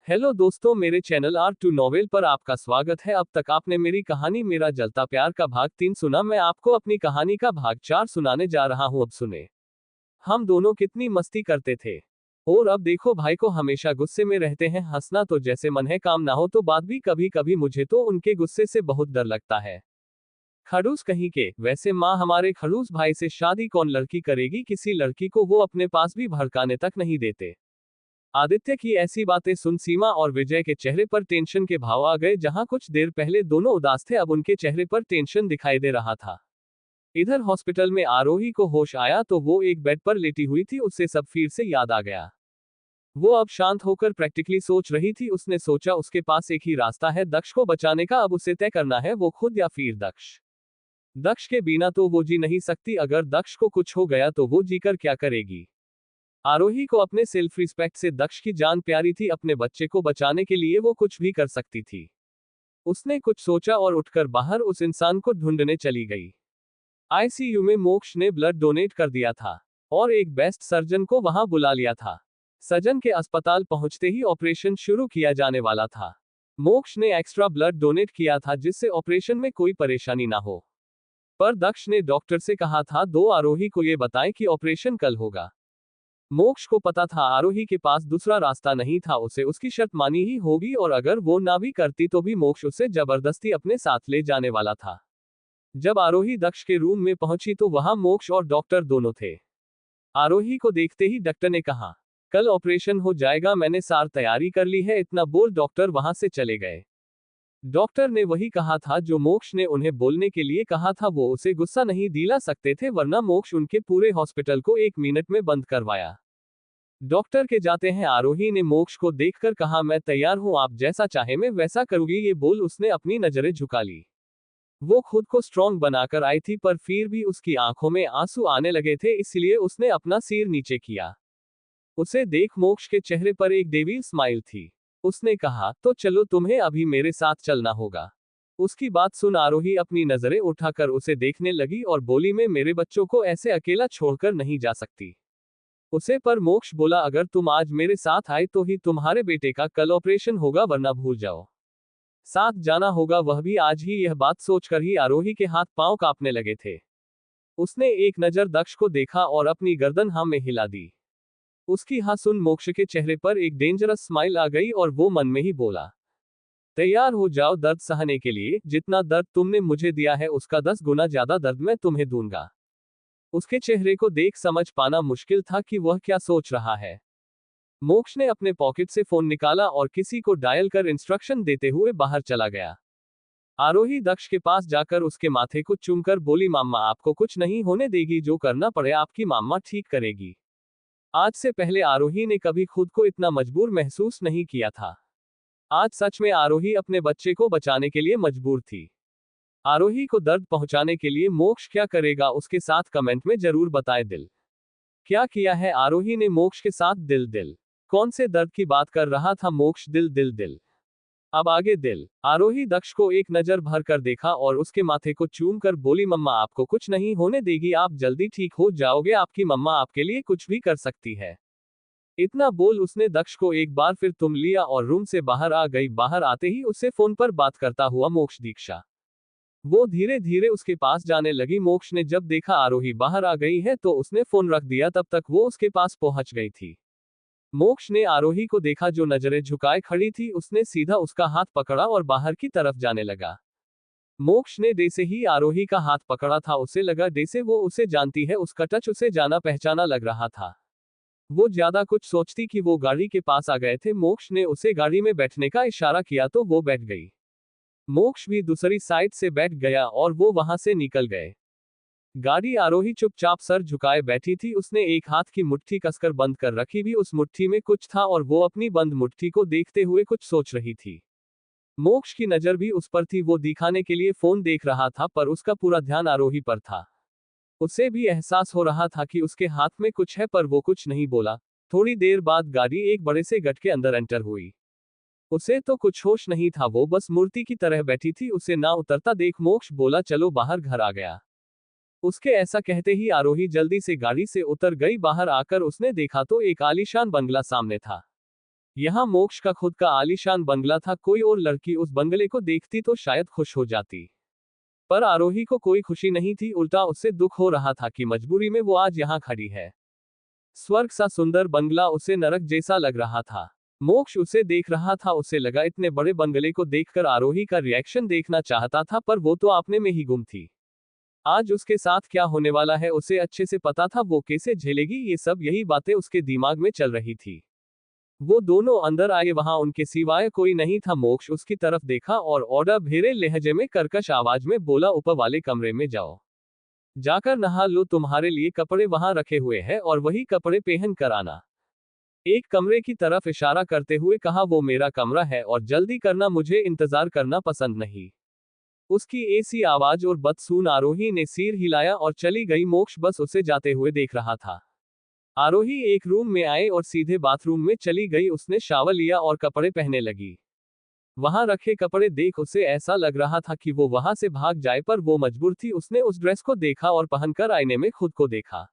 Hello दोस्तों, मेरे channel are to novel पर आपका स्वागत है। अब तक आपने मेरी कहानी मेरा जलता प्यार का भाग 3 सुना। मैं आपको अपनी कहानी का भाग 4 सुनाने जा रहा हूं। अब सुने, हम दोनों कितनी मस्ती करते थे। और अब देखो, भाई को हमेशा गुस्से में रहते हैं। हंसना तो जैसे मन है, काम ना हो तो बात भी। कभी कभी मुझे तो उनके गुस्से से बहुत डर लगता है। खड़ूस कहीं के। वैसे माँ, हमारे खड़ूस भाई से शादी कौन लड़की करेगी? किसी लड़की को वो अपने पास भी भड़काने तक नहीं देते। आदित्य की ऐसी बातें सुन सीमा और विजय के चेहरे पर टेंशन के भाव आ गए। जहां कुछ देर पहले दोनों उदास थे, अब उनके चेहरे पर टेंशन दिखाई दे रहा था। इधर हॉस्पिटल में आरोही को होश आया तो वो एक बेड पर लेटी हुई थी। उससे सब फिर से याद आ गया। वो अब शांत होकर प्रैक्टिकली सोच रही थी। उसने सोचा, उसके पास एक ही रास्ता है दक्ष को बचाने का। अब उसे तय करना है, वो खुद या फिर दक्ष। दक्ष के बिना तो वो जी नहीं सकती। अगर दक्ष को कुछ हो गया तो वो जीकर क्या करेगी? आरोही को अपने सेल्फ रिस्पेक्ट से दक्ष की जान प्यारी थी। अपने बच्चे को बचाने के लिए वो कुछ भी कर सकती थी। उसने कुछ सोचा और उठकर बाहर उस इंसान को ढूंढने चली गई। आईसीयू में मोक्ष ने ब्लड डोनेट कर दिया था और एक बेस्ट सर्जन को वहां बुला लिया था। सजन के अस्पताल पहुंचते ही ऑपरेशन शुरू किया जाने वाला था। मोक्ष ने एक्स्ट्रा ब्लड डोनेट किया था जिससे ऑपरेशन में कोई परेशानी ना हो। पर दक्ष ने डॉक्टर से कहा था, दो आरोही को ये बताएं कि ऑपरेशन कल होगा। मोक्ष को पता था आरोही के पास दूसरा रास्ता नहीं था। उसे उसकी शर्त मानी ही होगी और अगर वो ना भी करती तो भी मोक्ष उसे जबरदस्ती अपने साथ ले जाने वाला था। जब आरोही दक्ष के रूम में पहुंची तो वहां मोक्ष और डॉक्टर दोनों थे। आरोही को देखते ही डॉक्टर ने कहा, कल ऑपरेशन हो जाएगा, मैंने सारी तैयारी कर ली है। इतना बोल डॉक्टर वहां से चले गए। डॉक्टर ने वही कहा था जो मोक्ष ने उन्हें बोलने के लिए कहा था। वो उसे गुस्सा नहीं दिला सकते थे, वरना मोक्ष उनके पूरे हॉस्पिटल को 1 मिनट में बंद करवाया। डॉक्टर के जाते हैं आरोही ने मोक्ष को देखकर कहा, मैं तैयार हूं, आप जैसा चाहे मैं वैसा करूंगी। ये बोल उसने अपनी नजरें झुका ली। वो खुद को स्ट्रॉन्ग बनाकर आई थी, पर फिर भी उसकी आंखों में आंसू आने लगे थे, इसलिए उसने अपना सिर नीचे किया। उसे देख मोक्ष के चेहरे पर एक देवी स्माइल थी। उसने कहा, तो चलो, तुम्हें अभी मेरे साथ चलना होगा। उसकी बात सुन आरोही अपनी नजरें उठाकर उसे देखने लगी और बोली, मैं मेरे बच्चों को ऐसे अकेला छोड़कर नहीं जा सकती। उसे पर मोक्ष बोला, अगर तुम आज मेरे साथ आए तो ही तुम्हारे बेटे का कल ऑपरेशन होगा, वरना भूल जाओ। साथ जाना होगा, वह भी आज ही। यह बात सोचकर ही आरोही के हाथ पांव कांपने लगे थे। उसने एक नजर दक्ष को देखा और अपनी गर्दन हाँ में हिला दी। उसकी हाँ सुन मोक्ष के चेहरे पर एक डेंजरस स्माइल आ गई और वो मन में ही बोला, तैयार हो जाओ दर्द सहने के लिए। जितना दर्द तुमने मुझे दिया है उसका 10 गुना ज्यादा दर्द मैं तुम्हें दूंगा। उसके चेहरे को देख समझ पाना मुश्किल था कि वह क्या सोच रहा है। मोक्ष ने अपने पॉकेट से फोन निकाला और किसी को डायल कर इंस्ट्रक्शन देते हुए बाहर चला गया। आरोही दक्ष के पास जाकर उसके माथे को चूमकर बोली, मामा आपको कुछ नहीं होने देगी, जो करना पड़े आपकी मामा ठीक करेगी। आज से पहले आरोही ने कभी खुद को इतना मजबूर महसूस नहीं किया था। आज सच में आरोही अपने बच्चे को बचाने के लिए मजबूर थी। आरोही को दर्द पहुंचाने के लिए मोक्ष क्या करेगा, उसके साथ कमेंट में जरूर बताएं। दिल क्या किया है आरोही ने मोक्ष के साथ? दिल दिल कौन से दर्द की बात कर रहा था मोक्ष? दिल दिल दिल। अब आगे दिल। आरोही दक्ष को एक नजर भर कर देखा और उसके माथे को चूम कर बोली, मम्मा आपको कुछ नहीं होने देगी, आप जल्दी ठीक हो जाओगे, आपकी मम्मा आपके लिए कुछ भी कर सकती है। इतना बोल उसने दक्ष को एक बार फिर तुम लिया और रूम से बाहर आ गई। बाहर आते ही उससे फोन पर बात करता हुआ मोक्ष दीक्षा। वो धीरे धीरे उसके पास जाने लगी। मोक्ष ने जब देखा आरोही बाहर आ गई है तो उसने फोन रख दिया। तब तक वो उसके पास पहुंच गई थी। मोक्ष ने आरोही को देखा जो नजरें झुकाए खड़ी थी। उसने सीधा उसका हाथ पकड़ा और बाहर की तरफ जाने लगा। मोक्ष ने जैसे ही आरोही का हाथ पकड़ा था उसे लगा जैसे वो उसे जानती है। उसका टच उसे जाना पहचाना लग रहा था। वो ज्यादा कुछ सोचती कि वो गाड़ी के पास आ गए थे। मोक्ष ने उसे गाड़ी में बैठने का इशारा किया तो वो बैठ गई। मोक्ष भी दूसरी साइड से बैठ गया और वो वहां से निकल गए। गाड़ी आरोही चुपचाप सर झुकाए बैठी थी। उसने एक हाथ की मुट्ठी कसकर बंद कर रखी भी। उस मुट्ठी में कुछ था और वो अपनी बंद मुट्ठी को देखते हुए कुछ सोच रही थी। मोक्ष की नजर भी उस पर थी। वो दिखाने के लिए फोन देख रहा था पर उसका पूरा ध्यान आरोही पर था। उसे भी एहसास हो रहा था कि उसके हाथ में कुछ है पर वो कुछ नहीं बोला। थोड़ी देर बाद गाड़ी एक बड़े से गट के अंदर एंटर हुई। उसे तो कुछ होश नहीं था, वो बस मूर्ति की तरह बैठी थी। उसे ना उतरता देख मोक्ष बोला, चलो बाहर, घर आ गया। उसके ऐसा कहते ही आरोही जल्दी से गाड़ी से उतर गई। बाहर आकर उसने देखा तो एक आलीशान बंगला सामने था। यहाँ मोक्ष का खुद का आलीशान बंगला था, कोई और लड़की उस बंगले को देखती तो शायद खुश हो जाती। पर आरोही को कोई खुशी नहीं थी, उल्टा उससे दुख हो रहा था कि मजबूरी में वो आज यहाँ खड़ी है। स्वर्ग सा सुंदर बंगला उसे नरक जैसा लग रहा था। मोक्ष उसे देख रहा था, उसे लगा इतने बड़े बंगले को देखकर आरोही का रिएक्शन देखना चाहता था, पर वो तो अपने में ही गुम थी। आज उसके साथ क्या होने वाला है उसे अच्छे से पता था, वो कैसे झेलेगी ये सब, यही बातें उसके दिमाग में चल रही थी। वो दोनों अंदर आए, वहां उनके सिवाय कोई नहीं था। मोक्ष उसकी तरफ देखा और ऑर्डर भेरे लहजे में कर्कश आवाज में बोला, ऊपर वाले कमरे में जाओ, जाकर नहा लो, तुम्हारे लिए कपड़े वहां रखे हुए हैं और वही कपड़े पहन कर आना। एक कमरे की तरफ इशारा करते हुए कहा, वो मेरा कमरा है और जल्दी करना, मुझे इंतजार करना पसंद नहीं। उसकी ऐसी आवाज और बात सुन आरोही ने सिर हिलाया और चली गई। मोक्ष बस उसे जाते हुए देख रहा था। आरोही एक रूम में आए और सीधे बाथरूम में चली गई। उसने शावर लिया और कपड़े पहनने लगी। वहां रखे कपड़े देख उसे ऐसा लग रहा था कि वो वहां से भाग जाए, पर वो मजबूर थी। उसने उस ड्रेस को देखा और पहनकर आईने में खुद को देखा।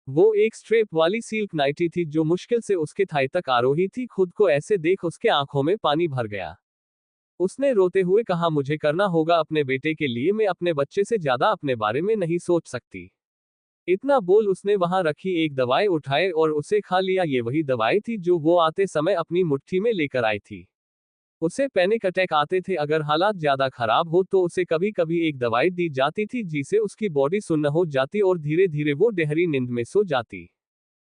वो एक स्ट्रेप वाली सिल्क नाइटी थी जो मुश्किल से उसके थाई तक आरोही थी। खुद को ऐसे देख उसके आंखों में पानी भर गया। उसने रोते हुए कहा, मुझे करना होगा अपने बेटे के लिए, मैं अपने बच्चे से ज्यादा अपने बारे में नहीं सोच सकती। इतना बोल उसने वहां रखी एक दवाई उठाए और उसे खा लिया। ये वही दवाई थी जो वो आते समय अपनी मुट्ठी में लेकर आई थी। उसे पैनिक अटैक आते थे, अगर हालात ज्यादा खराब हो तो उसे कभी कभी एक दवाई दी जाती थी जिसे उसकी बॉडी सुन्न हो जाती और धीरे धीरे वो गहरी नींद में सो जाती।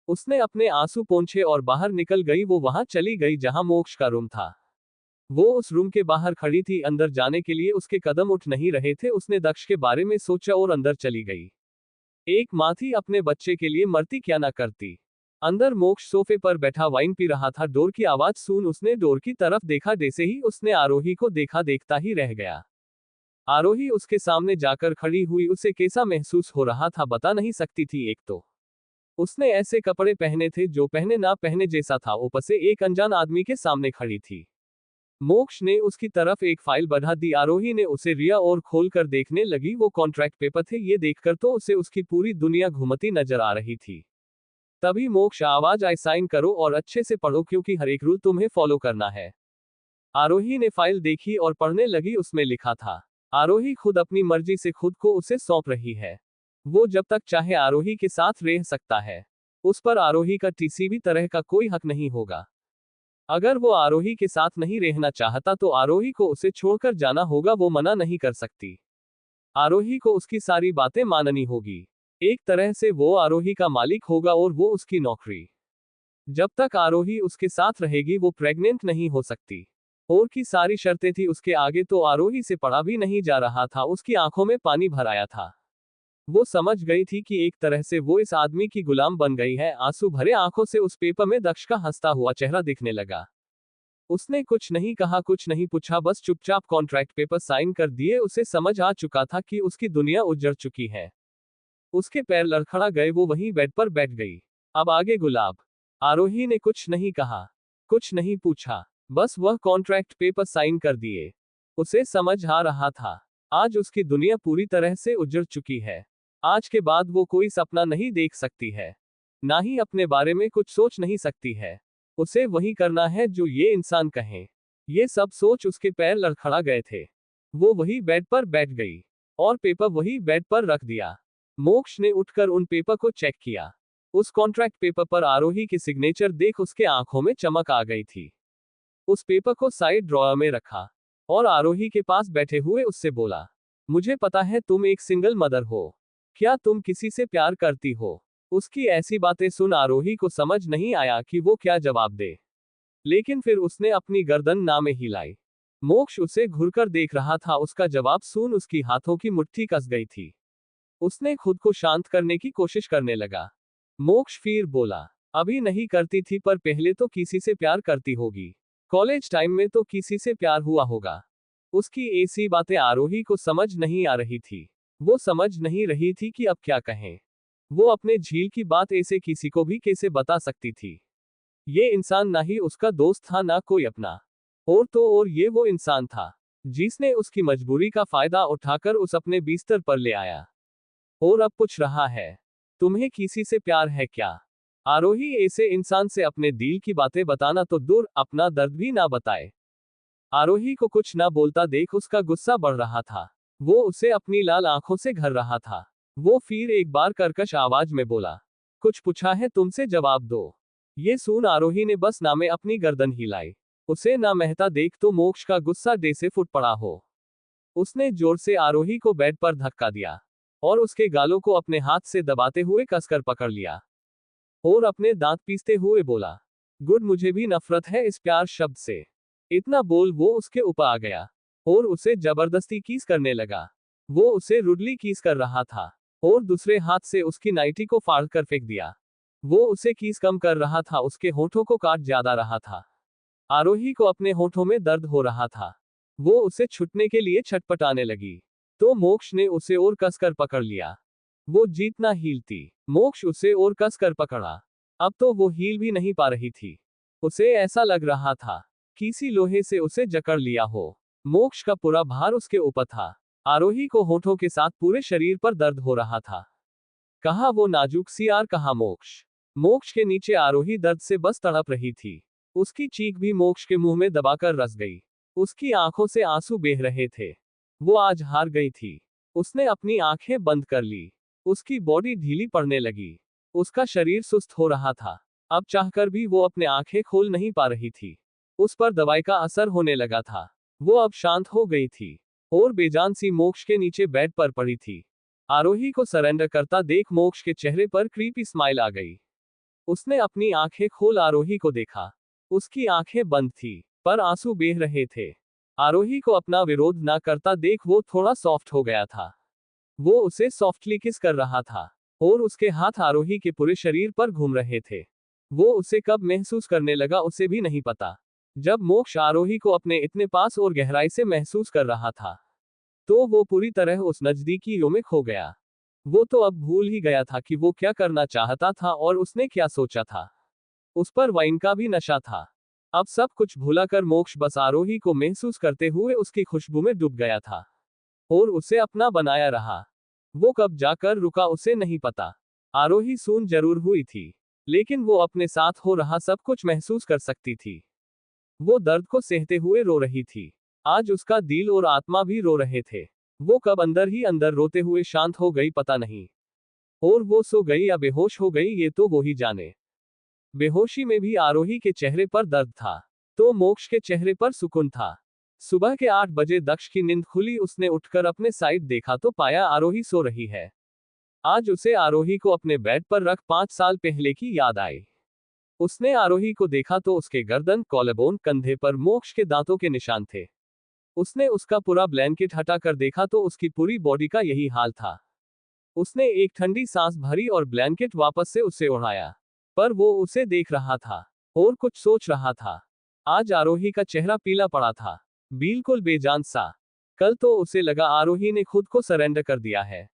उसने अपने आंसू पोंछे और बाहर निकल गई। वो वहां चली गई जहां मोक्ष का रूम था। वो उस रूम के बाहर खड़ी थी, अंदर जाने के लिए उसके कदम उठ नहीं रहे थे। उसने दक्ष के बारे में सोचा और अंदर चली गई। एक माँ थी, अपने बच्चे के लिए मरती क्या ना करती। अंदर मोक्ष सोफे पर बैठा वाइन पी रहा था। डोर की आवाज सुन उसने डोर की तरफ देखा। जैसे ही उसने आरोही को देखा, देखता ही रह गया। आरोही उसके सामने जाकर खड़ी हुई। उसे कैसा महसूस हो रहा था बता नहीं सकती थी। एक तो उसने ऐसे कपड़े पहने थे जो पहने ना पहने जैसा था, ऊपर से एक अनजान आदमी के सामने खड़ी थी। मोक्ष ने उसकी तरफ एक फाइल बढ़ा दी। आरोही ने उसे रिया और खोलकर देखने लगी। वो कॉन्ट्रैक्ट पेपर थे। ये देखकर तो उसे उसकी पूरी दुनिया घूमती नजर आ रही थी। तभी मोक्ष आवाज आई, साइन करो और अच्छे से पढ़ो क्योंकि हर एक रूल तुम्हें फॉलो करना है। आरोही ने फाइल देखी और पढ़ने लगी। उसमें लिखा था, आरोही खुद अपनी मर्जी से खुद को उसे सौंप रही है। वो जब तक चाहे आरोही के साथ रह सकता है। उस पर आरोही का किसी भी तरह का कोई हक नहीं होगा। अगर वो आरोही के साथ नहीं रहना चाहता तो आरोही को उसे छोड़कर जाना होगा। वो मना नहीं कर सकती। आरोही को उसकी सारी बातें माननी होगी। एक तरह से वो आरोही का मालिक होगा और वो उसकी नौकरी। जब तक आरोही उसके साथ रहेगी वो प्रेग्नेंट नहीं हो सकती। और की सारी शर्तें थी उसके आगे तो आरोही से पढ़ा भी नहीं जा रहा था। उसकी आंखों में पानी भर आया था। वो समझ गई थी कि एक तरह से वो इस आदमी की गुलाम बन गई है। आंसू भरे आंखों से उस पेपर में दक्ष का हंसता हुआ चेहरा दिखने लगा। उसने कुछ नहीं कहा, कुछ नहीं पूछा, बस चुपचाप कॉन्ट्रैक्ट पेपर साइन कर दिए। उसे समझ आ चुका था कि उसकी दुनिया उजड़ चुकी है। उसके पैर लड़खड़ा गए। वो वहीं बेड पर बैठ गई। अब आगे गुलाब। आरोही ने कुछ नहीं कहा, कुछ नहीं पूछा, बस वह कॉन्ट्रैक्ट पेपर साइन कर दिए। उसे समझ आ रहा था आज उसकी दुनिया पूरी तरह से उजड़ चुकी है। आज के बाद वो कोई सपना नहीं देख सकती है, ना ही अपने बारे में कुछ सोच नहीं सकती है। उसे वही करना है जो ये इंसान कहें। ये सब सोच उसके पैर लड़खड़ा गए थे। वो वही बेड पर बैठ गई और पेपर वही बेड पर रख दिया। मोक्ष ने उठकर उन पेपर को चेक किया। उस कॉन्ट्रैक्ट पेपर पर आरोही की सिग्नेचर देख उसके आंखों में चमक आ गई थी। उस पेपर को साइड ड्रॉअर में रखा और आरोही के पास बैठे हुए उससे बोला, मुझे पता है तुम एक सिंगल मदर हो। क्या तुम किसी से प्यार करती हो? उसकी ऐसी बातें सुन आरोही को समझ नहीं आया कि वो क्या जवाब दे। लेकिन फिर उसने अपनी गर्दन ना में हिलाई। मोक्ष उसे घुरकर देख रहा था। उसका जवाब सुन उसकी हाथों की मुट्ठी कस गई थी। उसने खुद को शांत करने की कोशिश करने लगा। मोक्ष फिर बोला, अभी नहीं करती थी पर पहले तो किसी से प्यार करती होगी। कॉलेज टाइम में तो किसी से प्यार हुआ होगा। उसकी ऐसी बातें आरोही को समझ नहीं आ रही थी। वो समझ नहीं रही थी कि अब क्या कहें। वो अपने झील की बात ऐसे किसी को भी कैसे बता सकती थी। ये इंसान ना ही उसका दोस्त था ना कोई अपना। और तो और ये वो इंसान था जिसने उसकी मजबूरी का फायदा उठाकर उस अपने बिस्तर पर ले आया। और अब पूछ रहा है, तुम्हें किसी से प्यार है क्या? आरोही ऐसे इंसान से अपने दिल की बातें बताना तो दूर, अपना दर्द भी ना बताए। आरोही को कुछ ना बोलता देख उसका गुस्सा बढ़ रहा था। वो उसे अपनी लाल आंखों से घर रहा था। वो फिर एक बार कर्कश आवाज में बोला, कुछ पूछा है तुमसे, जवाब दो। ये सुन आरोही ने बस ना में अपनी गर्दन हिलाई। उसे ना महता देख तो मोक्ष का गुस्सा डे से फुट पड़ा हो। उसने जोर से आरोही को बेड पर धक्का दिया और उसके गालों को अपने हाथ से दबाते हुए कसकर पकड़ लिया और अपने दांत पीसते हुए बोला, गुड, मुझे भी नफरत है इस प्यार शब्द से। इतना बोल वो उसके ऊपर आ गया और उसे जबरदस्ती कीस करने लगा। वो उसे रुडली कीस कर रहा था और दूसरे हाथ से उसकी नाइटी को फाड़ कर फेंक दिया। वो उसे कीस कम कर रहा था, उसके होठों को काट ज्यादा रहा था। आरोही को अपने होठों में दर्द हो रहा था। वो उसे छूटने के लिए छटपटाने लगी तो मोक्ष ने उसे और कसकर पकड़ लिया। वो जीतना हीलती। मोक्ष उसे और कसकर पकड़ा। अब तो वो हील भी नहीं पा रही थी। उसे ऐसा लग रहा था किसी लोहे से उसे जकड़ लिया हो। मोक्ष का पूरा भार उसके ऊपर था। आरोही को होठों के साथ पूरे शरीर पर दर्द हो रहा था। कहाँ वो नाजुक सी आर, कहाँ मोक्ष। मोक्ष के नीचे आरोही दर्द से बस तड़प रही थी। उसकी चीख भी मोक्ष के मुंह में दबाकर रस गई। उसकी आंखों से आंसू बह रहे थे। वो आज हार गई थी। उसने अपनी आंखें बंद कर ली। उसकी बॉडी ढीली पड़ने लगी। उसका शरीर सुस्त हो रहा था। अब चाहकर भी वो अपने आंखें खोल नहीं पा रही थी। उस पर दवाई का असर होने लगा था। वो अब शांत हो गई थी और बेजान सी मोक्ष के नीचे बेड पर पड़ी थी। आरोही को सरेंडर करता देख मोक्ष के चेहरे पर क्रीपी स्माइल आ गई। उसने अपनी आंखें खोल आरोही को देखा। उसकी आंखें बंद थी पर आंसू बह रहे थे। आरोही को अपना विरोध ना करता देख वो थोड़ा सॉफ्ट हो गया था। वो उसे सॉफ्टली किस कर रहा था और उसके हाथ आरोही के पूरे शरीर पर घूम रहे थे। वो उसे कब महसूस करने लगा उसे भी नहीं पता। जब मोक्ष आरोही को अपने इतने पास और गहराई से महसूस कर रहा था तो वो पूरी तरह उस नजदीकियों में खो गया। वो तो अब भूल ही गया था कि वो क्या करना चाहता था और उसने क्या सोचा था। उस पर वाइन का भी नशा था। अब सब कुछ भुलाकर मोक्ष बस आरोही को महसूस करते हुए उसकी खुशबू में डूब गया था और उसे अपना बनाया रहा। वो कब जाकर रुका उसे नहीं पता। आरोही सून जरूर हुई थी लेकिन वो अपने साथ हो रहा सब कुछ महसूस कर सकती थी। वो दर्द को सहते हुए रो रही थी। आज उसका दिल और आत्मा भी रो रहे थे। वो कब अंदर ही अंदर रोते हुए शांत हो गई पता नहीं। और वो सो गई या बेहोश हो गई ये तो वो ही जाने। बेहोशी में भी आरोही के चेहरे पर दर्द था तो मोक्ष के चेहरे पर सुकून था। सुबह के 8 बजे दक्ष की नींद खुली। उसने उठकर अपने साइड देखा तो पाया आरोही सो रही है। आज उसे आरोही को अपने बेड पर रख 5 साल पहले की याद आई। उसने आरोही को देखा तो उसके गर्दन, कॉलरबोन, कंधे पर मोक्ष के दांतों के निशान थे। उसने उसका पूरा ब्लैंकेट हटाकर देखा तो उसकी पूरी बॉडी का यही हाल था। उसने एक ठंडी सांस भरी और ब्लैंकेट वापस से उसे उड़ाया। पर वो उसे देख रहा था और कुछ सोच रहा था। आज आरोही का चेहरा पीला पड़ा था, बिल्कुल बेजान सा। कल तो उसे लगा आरोही ने खुद को सरेंडर कर दिया है,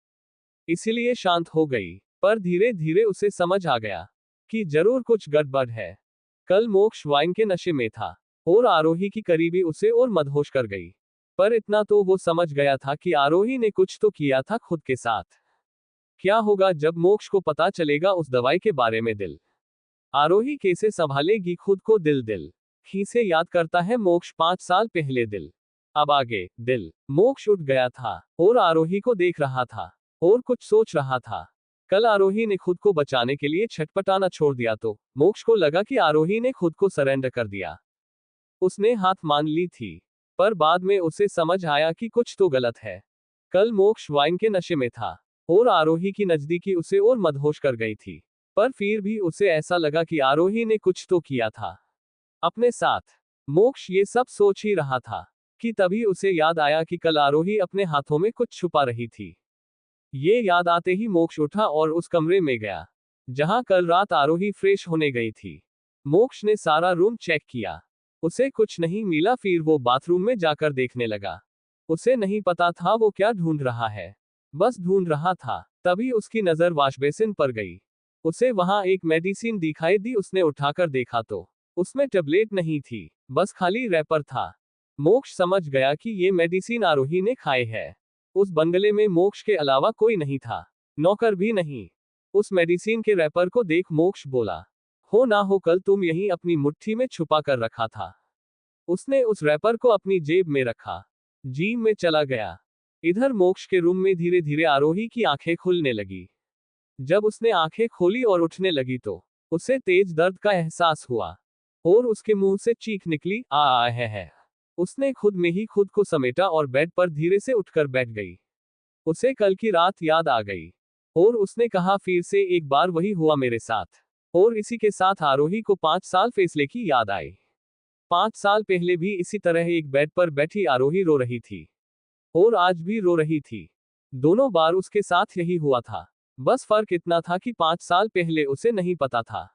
इसीलिए शांत हो गई। पर धीरे धीरे उसे समझ आ गया कि जरूर कुछ गड़बड़ है। कल मोक्ष वाइन के नशे में था और आरोही की करीबी उसे और मदहोश कर गई। पर इतना तो वो समझ गया था कि आरोही ने कुछ तो किया था खुद के साथ। क्या होगा जब मोक्ष को पता चलेगा उस दवाई के बारे में। दिल आरोही कैसे संभालेगी खुद को। दिल दिल खीसे याद करता है मोक्ष 5 साल पहले। दिल अब आगे। दिल मोक्ष उठ गया था और आरोही को देख रहा था और कुछ सोच रहा था। कल आरोही ने खुद को बचाने के लिए छटपटाना छोड़ दिया तो मोक्ष को लगा कि आरोही ने खुद को सरेंडर कर दिया। उसने हाथ मान ली थी पर बाद में उसे समझ आया कि कुछ तो गलत है। कल मोक्ष वाइन के नशे में था और आरोही की नजदीकी उसे और मदहोश कर गई थी। पर फिर भी उसे ऐसा लगा कि आरोही ने कुछ तो किया था अपने साथ। मोक्ष ये सब सोच ही रहा था कि तभी उसे याद आया कि कल आरोही अपने हाथों में कुछ छुपा रही थी। ये याद आते ही मोक्ष उठा और उस कमरे में गया जहां कल रात आरोही फ्रेश होने गई थी। मोक्ष ने सारा रूम चेक किया, उसे कुछ नहीं मिला। फिर वो बाथरूम में जाकर देखने लगा। उसे नहीं पता था वो क्या ढूंढ रहा है, बस ढूंढ रहा था। तभी उसकी नजर वॉशबेसिन पर गई। उसे वहां एक मेडिसिन दिखाई दी। उसने उठाकर देखा तो उसमें टेबलेट नहीं थी, बस खाली रैपर था। मोक्ष समझ गया कि ये मेडिसिन आरोही ने खाए है। उस बंगले में मोक्ष के अलावा कोई नहीं था, नौकर भी नहीं। उस मेडिसिन के रैपर को देख मोक्ष बोला, हो ना हो कल तुम यही अपनी मुट्ठी में छुपा कर रखा था। उसने उस रैपर को अपनी जेब में रखा, जिम में चला गया। इधर मोक्ष के रूम में धीरे धीरे आरोही की आंखें खुलने लगी। जब उसने आंखें खोली और उठने लगी तो उसे तेज दर्द का एहसास हुआ और उसके मुंह से चीख निकली, आ है। उसने खुद में ही खुद को समेटा और बेड पर धीरे से उठकर बैठ गई। उसे कल की रात याद आ गई और उसने कहा, फिर से एक बार वही हुआ मेरे साथ। और इसी के साथ आरोही को 5 साल फैसले की याद आई। 5 साल पहले भी इसी तरह एक बेड पर बैठी आरोही रो रही थी और आज भी रो रही थी। दोनों बार उसके साथ यही हुआ था। बस फर्क इतना था कि 5 साल पहले उसे नहीं पता था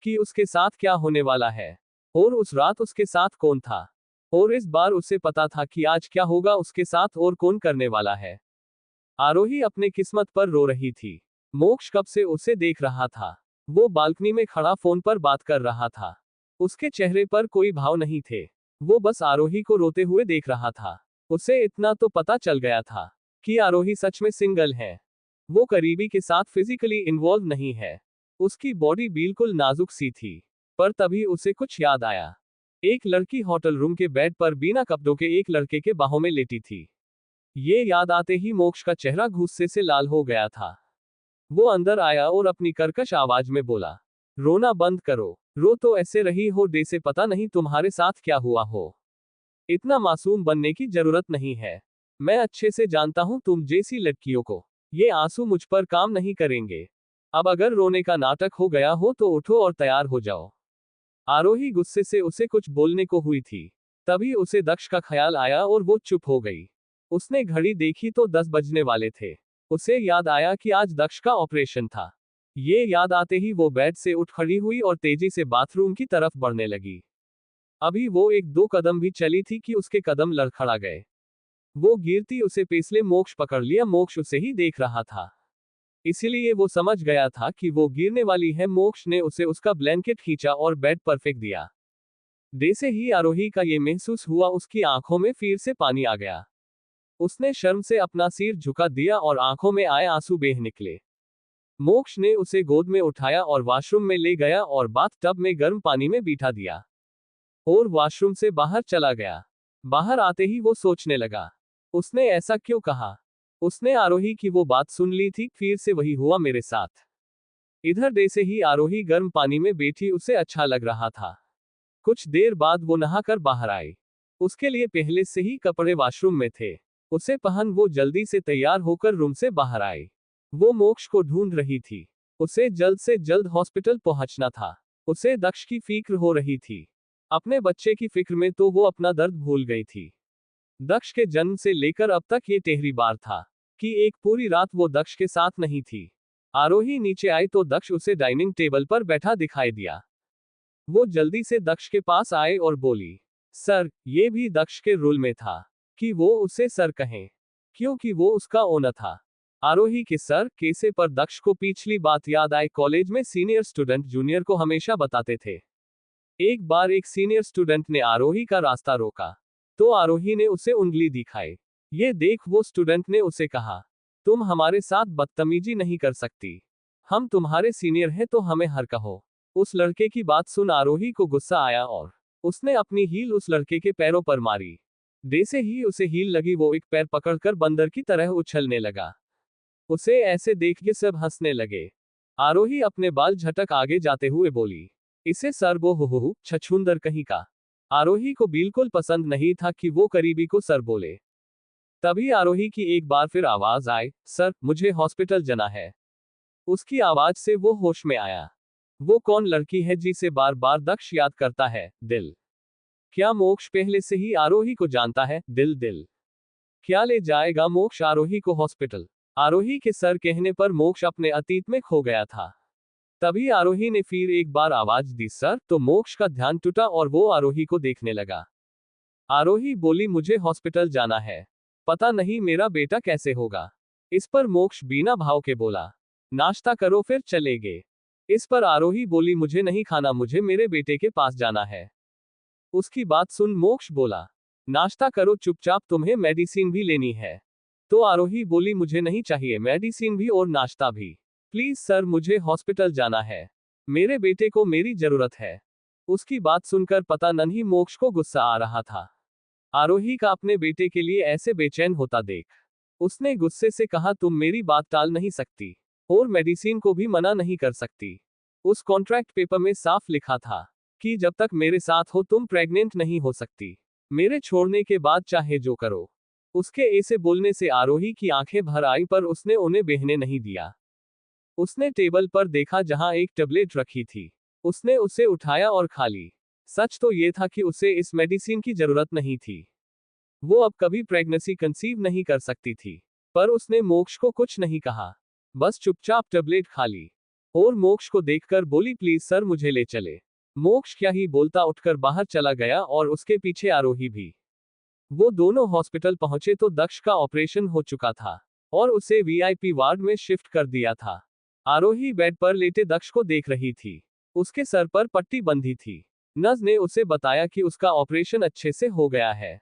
कि उसके साथ क्या होने वाला है और उस रात उसके साथ कौन था। और इस बार उसे पता था कि आज क्या होगा उसके साथ और कौन करने वाला है। आरोही अपने किस्मत पर रो रही थी। मोक्ष कब से उसे देख रहा था। वो बालकनी में खड़ा फोन पर बात कर रहा था। उसके चेहरे पर कोई भाव नहीं थे। वो बस आरोही को रोते हुए देख रहा था। उसे इतना तो पता चल गया था कि आरोही सच में सिंगल है। वो करीबी के साथ फिजिकली इन्वॉल्व नहीं है। उसकी बॉडी बिल्कुल नाजुक सी थी। पर तभी उसे कुछ याद आया। एक लड़की होटल रूम के बेड पर बिना कपड़ों के एक लड़के के बाहों में लेटी थी। ये याद आते ही मोक्ष का चेहरा गुस्से से लाल हो गया था। वो अंदर आया और अपनी कर्कश आवाज में बोला, रोना बंद करो। रो तो ऐसे रही हो जैसे पता नहीं तुम्हारे साथ क्या हुआ हो। इतना मासूम बनने की जरूरत नहीं है। मैं अच्छे से जानता हूं तुम जैसी लड़कियों को। ये आंसू मुझ पर काम नहीं करेंगे। अब अगर रोने का नाटक हो गया हो तो उठो और तैयार हो जाओ। आरोही गुस्से से उसे कुछ बोलने को हुई थी। तभी उसे दक्ष का ख्याल आया और वो चुप हो गई। उसने घड़ी देखी तो 10 बजने वाले थे। उसे याद आया कि आज दक्ष का ऑपरेशन था। ये याद आते ही वो बेड से उठ खड़ी हुई और तेजी से बाथरूम की तरफ बढ़ने लगी। अभी वो 1-2 कदम भी चली थी कि उसके कदम लड़खड़ा गए। वो गिरती उसे पेसले मोक्ष पकड़ लिया। मोक्ष उसे ही देख रहा था, इसीलिए वो समझ गया था कि वो गिरने वाली है। मोक्ष ने उसे उसका ब्लैंकेट खींचा और बेड पर फेंक दिया। जैसे ही आरोही का ये महसूस हुआ उसकी आंखों में फिर से पानी आ गया। उसने शर्म से अपना सिर झुका दिया और आंखों में आए आंसू बह निकले। मोक्ष ने उसे गोद में उठाया और वॉशरूम में ले गया और बाथ टब में गर्म पानी में बिठा दिया और वॉशरूम से बाहर चला गया। बाहर आते ही वो सोचने लगा, उसने ऐसा क्यों कहा। उसने आरोही की वो बात सुन ली थी, फिर से वही हुआ मेरे साथ। इधर जैसे ही आरोही गर्म पानी में बैठी उसे अच्छा लग रहा था। कुछ देर बाद वो नहाकर बाहर आई। उसके लिए पहले से ही कपड़े वॉशरूम में थे। उसे पहन वो जल्दी से तैयार होकर रूम से बाहर आई। वो मोक्ष को ढूंढ रही थी। उसे जल्द से जल्द हॉस्पिटल पहुंचना था। उसे दक्ष की फिक्र हो रही थी। अपने बच्चे की फिक्र में तो वो अपना दर्द भूल गई थी। दक्ष के जन्म से लेकर अब तक ये पहली बार था कि एक पूरी रात वो दक्ष के साथ नहीं थी। आरोही नीचे आई तो दक्ष उसे डाइनिंग टेबल पर बैठा दिखाई दिया। वो जल्दी से दक्ष के पास आए और बोली, सर। ये भी दक्ष के रूल में था कि वो उसे सर कहें, क्योंकि वो उसका ओनर था। आरोही के सर कैसे पर दक्ष को पिछली बात याद आई। कॉलेज में सीनियर स्टूडेंट जूनियर को हमेशा बताते थे। एक बार एक सीनियर स्टूडेंट ने आरोही का रास्ता रोका तो आरोही ने उसे उंगली दिखाई। ये देख वो स्टूडेंट ने उसे कहा, तुम हमारे साथ बदतमीजी नहीं कर सकती। हम तुम्हारे सीनियर हैं तो हमें हर कहो। उस लड़के की बात सुन आरोही को गुस्सा आया और उसने अपनी हील उस लड़के के पैरों पर मारी। जैसे ही उसे हील लगी वो एक पैर पकड़कर बंदर की तरह उछलने लगा। उसे ऐसे देख के सब हंसने लगे। आरोही अपने बाल झटक आगे जाते हुए बोली, इसे सर वो हो छछूंदर कहीं का। आरोही को बिल्कुल पसंद नहीं था कि वो करीबी को सर बोले। तभी आरोही की एक बार फिर आवाज आई, सर मुझे हॉस्पिटल जाना है। उसकी आवाज से वो होश में आया। वो कौन लड़की है जिसे बार बार दक्ष याद करता है। दिल। क्या मोक्ष पहले से ही आरोही को जानता है। दिल दिल। क्या ले जाएगा मोक्ष आरोही को हॉस्पिटल। आरोही के सर कहने पर मोक्ष अपने अतीत में खो गया था। तभी आरोही ने फिर एक बार आवाज दी, सर। तो मोक्ष का ध्यान टूटा और वो आरोही को देखने लगा। आरोही बोली, मुझे हॉस्पिटल जाना है। पता नहीं मेरा बेटा कैसे होगा। इस पर मोक्ष बिना भाव के बोला, नाश्ता करो फिर चलेंगे। इस पर आरोही बोली, मुझे नहीं खाना, मुझे मेरे बेटे के पास जाना है। उसकी बात सुन मोक्ष बोला, नाश्ता करो चुपचाप, तुम्हें मेडिसिन भी लेनी है। तो आरोही बोली, मुझे नहीं चाहिए मेडिसिन भी और नाश्ता भी। प्लीज सर, मुझे हॉस्पिटल जाना है। मेरे बेटे को मेरी जरूरत है। उसकी बात सुनकर पता नहीं मोक्ष को गुस्सा आ रहा था। आरोही का अपने बेटे के लिए ऐसे बेचैन होता देख उसने गुस्से से कहा, तुम मेरी बात टाल नहीं सकती और मेडिसिन को भी मना नहीं कर सकती। उस कॉन्ट्रैक्ट पेपर में साफ लिखा था कि जब तक मेरे साथ हो तुम प्रेग्नेंट नहीं हो सकती। मेरे छोड़ने के बाद चाहे जो करो। उसके ऐसे बोलने से आरोही की आंखें भर आई, पर उसने उन्हें बहने नहीं दिया। उसने टेबल पर देखा जहां एक टेबलेट रखी थी। उसने उसे उठाया और खा ली। सच तो यह था कि उसे इस मेडिसिन की जरूरत नहीं थी। वो अब कभी प्रेगनेंसी कंसीव नहीं कर सकती थी। पर उसने मोक्ष को कुछ नहीं कहा, बस चुपचाप टेबलेट खा ली और मोक्ष को देखकर बोली, प्लीज सर, मुझे ले चले। मोक्ष क्या ही बोलता उठकर बाहर चला गया और उसके पीछे आरोही भी। वो दोनों हॉस्पिटल पहुंचे तो दक्ष का ऑपरेशन हो चुका था और उसे वीआईपी वार्ड में शिफ्ट कर दिया था। आरोही बेड पर लेटे दक्ष को देख रही थी। उसके सर पर पट्टी बंधी थी। नर्स ने उसे बताया कि उसका ऑपरेशन अच्छे से हो गया है।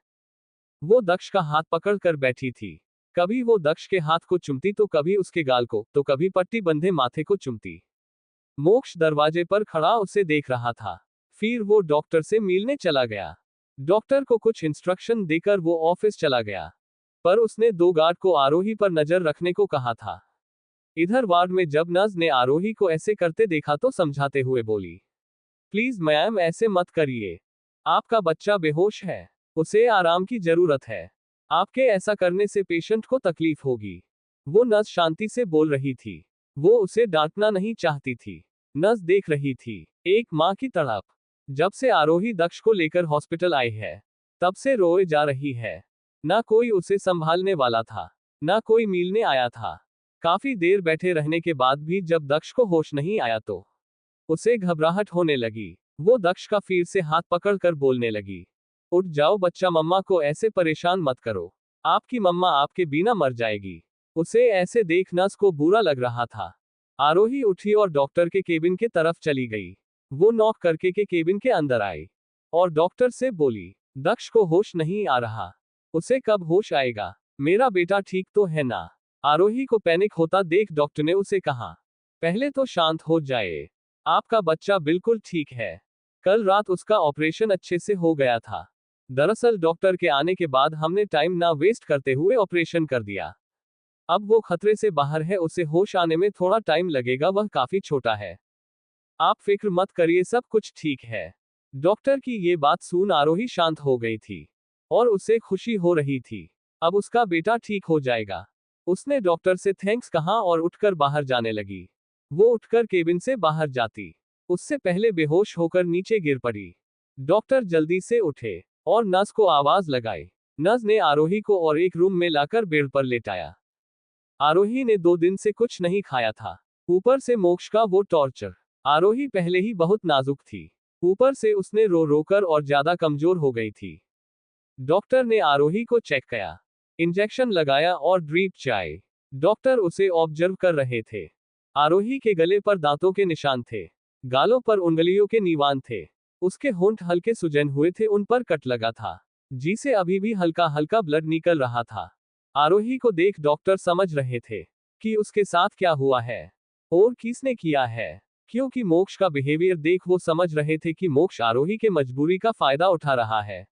वो दक्ष का हाथ पकड़ कर बैठी थी। कभी वो दक्ष के हाथ को चुमती तो कभी उसके गाल को, तो कभी पट्टी बंधे माथे को चुमती। मोक्ष दरवाजे पर खड़ा उसे देख रहा था। फिर वो डॉक्टर से मिलने चला गया। डॉक्टर को कुछ इंस्ट्रक्शन देकर वो ऑफिस चला गया। पर उसने 2 गार्ड को आरोही पर नजर रखने को कहा था। इधर वार्ड में जब नर्स ने आरोही को ऐसे करते देखा तो समझाते हुए बोली, प्लीज मैम, ऐसे मत करिए। आपका बच्चा बेहोश है, उसे आराम की जरूरत है। आपके ऐसा करने से पेशेंट को तकलीफ होगी। वो नर्स शांति से बोल रही थी। वो उसे डांटना नहीं चाहती थी। नर्स देख रही थी एक माँ की तड़प। जब से आरोही दक्ष को लेकर हॉस्पिटल आई है, तब से रोए जा रही है। ना कोई उसे संभालने वाला था, ना कोई मिलने आया था। काफी देर बैठे रहने के बाद भी जब दक्ष को होश नहीं आया तो उसे घबराहट होने लगी। वो दक्ष का फिर से हाथ पकड़कर बोलने लगी, उठ जाओ बच्चा, मम्मा को ऐसे परेशान मत करो। आपकी मम्मा आपके बिना मर जाएगी। उसे ऐसे देख नर्स को बुरा लग रहा था। आरोही उठी और डॉक्टर के केबिन के तरफ चली गई। वो नॉक करके के केबिन के अंदर आई और डॉक्टर से बोली, दक्ष को होश नहीं आ रहा। उसे कब होश आएगा? मेरा बेटा ठीक तो है ना? आरोही को पैनिक होता देख डॉक्टर ने उसे कहा, पहले तो शांत हो जाए। आपका बच्चा बिल्कुल ठीक है। कल रात उसका ऑपरेशन अच्छे से हो गया था। दरअसल डॉक्टर के आने के बाद हमने टाइम ना वेस्ट करते हुए ऑपरेशन कर दिया। अब वो खतरे से बाहर है, उसे होश आने में थोड़ा टाइम लगेगा, वह काफी छोटा है। आप फिक्र मत करिए, सब कुछ ठीक है। डॉक्टर की ये बात सुन आरोही शांत हो गई थी और उसे खुशी हो रही थी। अब उसका बेटा ठीक हो जाएगा। उसने डॉक्टर से थैंक्स कहा और उठकर बाहर जाने लगी। वो उठकर केबिन से बाहर जाती, उससे पहले बेहोश होकर नीचे गिर पड़ी। डॉक्टर जल्दी से उठे और नर्स को आवाज लगाई। नर्स ने आरोही को और एक रूम में लाकर बेड पर लेटाया। आरोही ने 2 दिन से कुछ नहीं खाया था, ऊपर से मोक्ष का वो टॉर्चर। आरोही पहले ही बहुत नाजुक थी, ऊपर से उसने रो रोकर और ज्यादा कमजोर हो गई थी। डॉक्टर ने आरोही को चेक किया, इंजेक्शन लगाया और ड्रीप चाय। डॉक्टर उसे ऑब्जर्व कर रहे थे। आरोही के गले पर दांतों के निशान थे, गालों पर उंगलियों के निशान थे। उसके होंठ हल्के सुजन हुए थे, उन पर कट लगा था, जिसे अभी भी हल्का हल्का ब्लड निकल रहा था। आरोही को देख डॉक्टर समझ रहे थे कि उसके साथ क्या हुआ है और किसने किया है। क्योंकि मोक्ष का बिहेवियर देख वो समझ रहे थे कि मोक्ष आरोही के मजबूरी का फायदा उठा रहा है।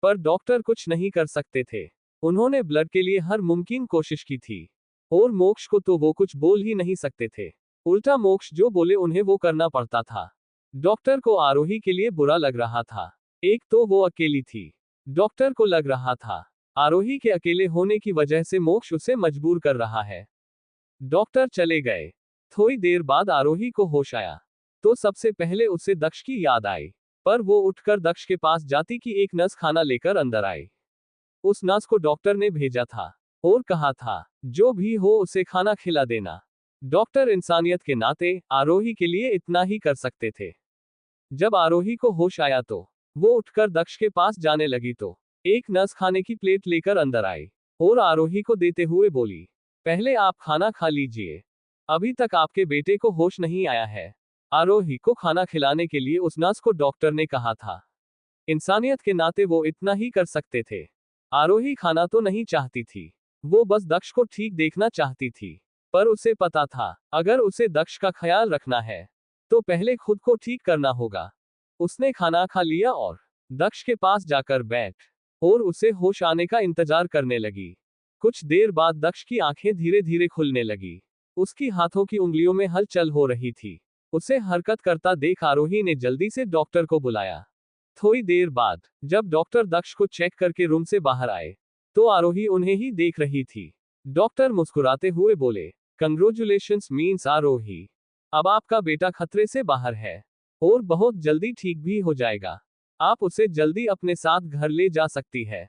पर डॉक्टर कुछ नहीं कर सकते थे। उन्होंने ब्लड के लिए हर मुमकिन कोशिश की थी और मोक्ष को तो वो कुछ बोल ही नहीं सकते थे। उल्टा मोक्ष जो बोले उन्हें वो करना पड़ता था। डॉक्टर को आरोही के लिए बुरा लग रहा था। एक तो वो अकेली थी। डॉक्टर को लग रहा था आरोही के अकेले होने की वजह से मोक्ष उसे मजबूर कर रहा है। डॉक्टर चले गए। थोड़ी देर बाद आरोही को होश आया तो सबसे पहले उसे दक्ष की याद आई। पर वो उठकर दक्ष के पास जाती कि एक नर्स खाना लेकर अंदर आई। उस नर्स को डॉक्टर ने भेजा था और कहा था जो भी हो उसे खाना खिला देना। डॉक्टर इंसानियत के नाते आरोही के लिए इतना ही कर सकते थे। जब आरोही को होश आया तो वो उठकर दक्ष के पास जाने लगी तो एक नर्स खाने की प्लेट लेकर अंदर आई और आरोही को देते हुए बोली, पहले आप खाना खा लीजिए, अभी तक आपके बेटे को होश नहीं आया है। आरोही को खाना खिलाने के लिए उस नर्स को डॉक्टर ने कहा था। इंसानियत के नाते वो इतना ही कर सकते थे। आरोही खाना तो नहीं चाहती थी, वो बस दक्ष को ठीक देखना चाहती थी। पर उसे पता था, अगर उसे दक्ष का ख्याल रखना है तो पहले खुद को ठीक करना होगा। उसने खाना खा लिया और दक्ष के पास जाकर बैठ और उसे होश आने का इंतजार करने लगी। कुछ देर बाद दक्ष की आंखें धीरे धीरे खुलने लगी। उसकी हाथों की उंगलियों में हलचल हो रही थी। उसे हरकत करता देख आरोही ने जल्दी से डॉक्टर को बुलाया। थोड़ी देर बाद जब डॉक्टर दक्ष को चेक करके रूम से बाहर आए तो आरोही उन्हें ही देख रही थी। डॉक्टर मुस्कुराते हुए बोले, कंग्रेचुलेशंस मीन्स आरोही, अब आपका बेटा खतरे से बाहर है और बहुत जल्दी ठीक भी हो जाएगा। आप उसे जल्दी अपने साथ घर ले जा सकती है,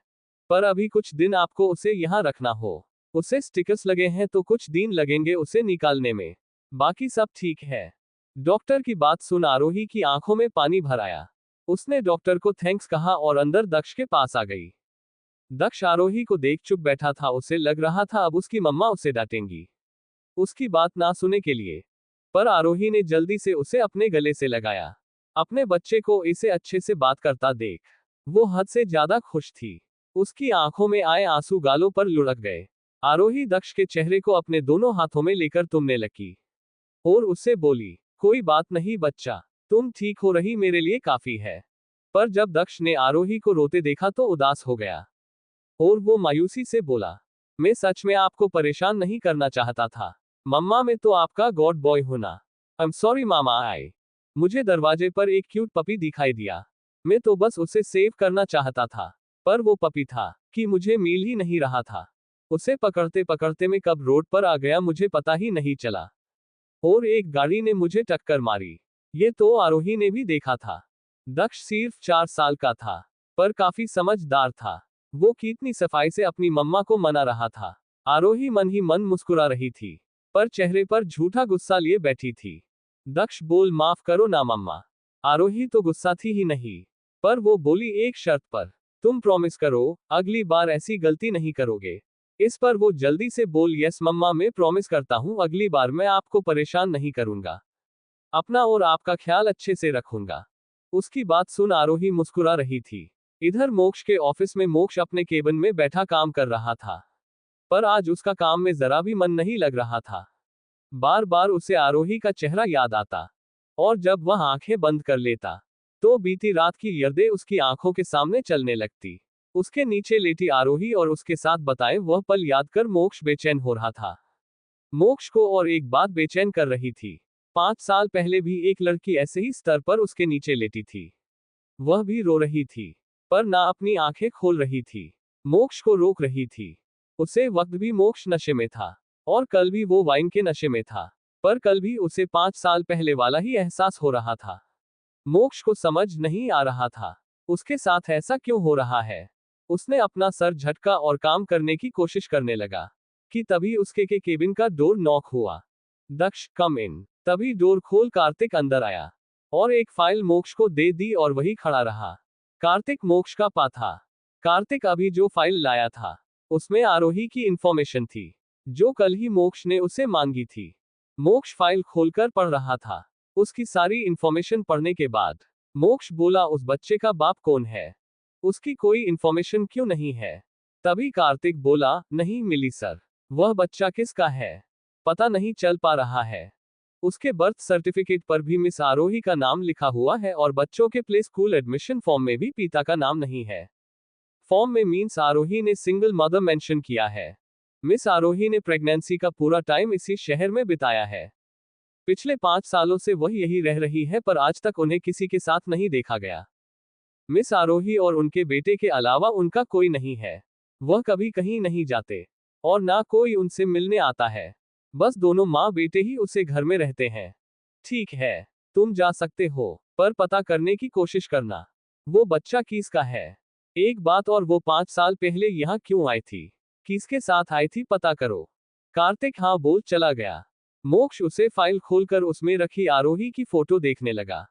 पर अभी कुछ दिन आपको उसे यहाँ रखना हो। उसे स्टिकर्स लगे हैं तो कुछ दिन लगेंगे उसे निकालने में, बाकी सब ठीक है। डॉक्टर की बात सुन आरोही की आंखों में पानी भर आया। उसने डॉक्टर को थैंक्स कहा और अंदर दक्ष के पास आ गई। दक्ष आरोही को देख चुप बैठा था। उसे लग रहा था अब उसकी मम्मा उसे डांटेंगी उसकी बात ना सुनने के लिए, पर आरोही ने जल्दी से उसे अपने गले से लगाया। अपने बच्चे को इसे अच्छे से बात करता देख वो हद से ज्यादा खुश थी। उसकी आंखों में आए आंसू गालों पर लुढ़क गए। आरोही दक्ष के चेहरे को अपने दोनों हाथों में लेकर तुमने लगी और उससे बोली, कोई बात नहीं बच्चा, तुम ठीक हो रही मेरे लिए काफी है। पर जब दक्ष ने आरोही को रोते देखा तो उदास हो गया और वो मायूसी से बोला, मैं सच में आपको परेशान नहीं करना चाहता था मम्मा, मैं तो आपका गॉड बॉय हूं ना। आई एम सॉरी मामा। आए मुझे दरवाजे पर एक क्यूट पपी दिखाई दिया, मैं तो बस उसे सेव करना चाहता था, पर वो पपी था कि मुझे मिल ही नहीं रहा था। उसे पकड़ते पकड़ते मैं कब रोड पर आ गया मुझे पता ही नहीं चला और एक गाड़ी ने मुझे टक्कर मारी। ये तो आरोही ने भी देखा था। दक्ष सिर्फ 4 साल का था, पर काफी समझदार था। वो कितनी सफाई से अपनी मम्मा को मना रहा था। आरोही मन ही मन मुस्कुरा रही थी, पर चेहरे पर झूठा गुस्सा लिए बैठी थी। दक्ष बोल, माफ करो ना मम्मा। आरोही तो गुस्सा थी ही नहीं, पर वो बोली, एक शर्त पर, तुम प्रॉमिस करो अगली बार ऐसी गलती नहीं करोगे। इस पर वो जल्दी से बोल, यस मम्मा, मैं प्रॉमिस करता हूँ अगली बार मैं आपको परेशान नहीं करूंगा, अपना और आपका ख्याल अच्छे से रखूंगा। उसकी बात सुन आरोही मुस्कुरा रही थी। इधर मोक्ष के ऑफिस में मोक्ष अपने केबिन में बैठा काम कर रहा था, पर आज उसका काम में जरा भी मन नहीं लग रहा था। बार बार उसे आरोही का चेहरा याद आता और जब वह आंखें बंद कर लेता तो बीती रात की यादें उसकी आंखों के सामने चलने लगती। उसके नीचे लेटी आरोही और उसके साथ बताए वह पल याद कर मोक्ष बेचैन हो रहा था। मोक्ष को और एक बात बेचैन कर रही थी। 5 साल पहले भी एक लड़की ऐसे ही स्तर पर उसके नीचे लेटी थी। वह भी रो रही थी, पर ना अपनी आंखें खोल रही थी, मोक्ष को रोक रही थी। उसे वक्त भी मोक्ष नशे में था और कल भी वो वाइन के नशे में था, पर कल भी उसे 5 साल पहले वाला ही एहसास हो रहा था। मोक्ष को समझ नहीं आ रहा था उसके साथ ऐसा क्यों हो रहा है। उसने अपना सर झटका और काम करने की कोशिश करने लगा कि तभी उसके के केबिन का डोर नॉक हुआ। दक्ष, कम इन। तभी डोर खोल कार्तिक अंदर आया और एक फाइल मोक्ष को दे दी और वही खड़ा रहा। कार्तिक मोक्ष का पा था। कार्तिक अभी जो फाइल लाया था उसमें आरोही की इंफॉर्मेशन थी जो कल ही मोक्ष ने उसे मांगी थी। मोक्ष फाइल खोलकर पढ़ रहा था। उसकी सारी इंफॉर्मेशन पढ़ने के बाद मोक्ष बोला, उस बच्चे का बाप कौन है, उसकी कोई इंफॉर्मेशन क्यों नहीं है। तभी कार्तिक बोला, नहीं मिली सर, वह बच्चा किसका है पता नहीं चल पा रहा है। उसके बर्थ सर्टिफिकेट पर भी मिस आरोही का नाम लिखा हुआ है और बच्चों के प्ले स्कूल एडमिशन फॉर्म में भी पिता का नाम नहीं है। फॉर्म में मीन्स आरोही ने सिंगल मदर मेंशन किया है। मिस आरोही ने प्रेगनेंसी का पूरा टाइम इसी शहर में बिताया है। पिछले 5 सालों से वह यही रह रही है, पर आज तक उन्हें किसी के साथ नहीं देखा गया। मिस आरोही और उनके बेटे के अलावा उनका कोई नहीं है। वह कभी कहीं नहीं जाते और ना कोई उनसे मिलने आता है। बस दोनों माँ बेटे ही उसे घर में रहते हैं। ठीक है, तुम जा सकते हो, पर पता करने की कोशिश करना वो बच्चा किसका है। एक बात और, वो 5 साल पहले यहाँ क्यों आई थी, किसके साथ आई थी, पता करो। कार्तिक हाँ बोल चला गया। मोक्ष उसे फाइल खोलकर उसमें रखी आरोही की फोटो देखने लगा।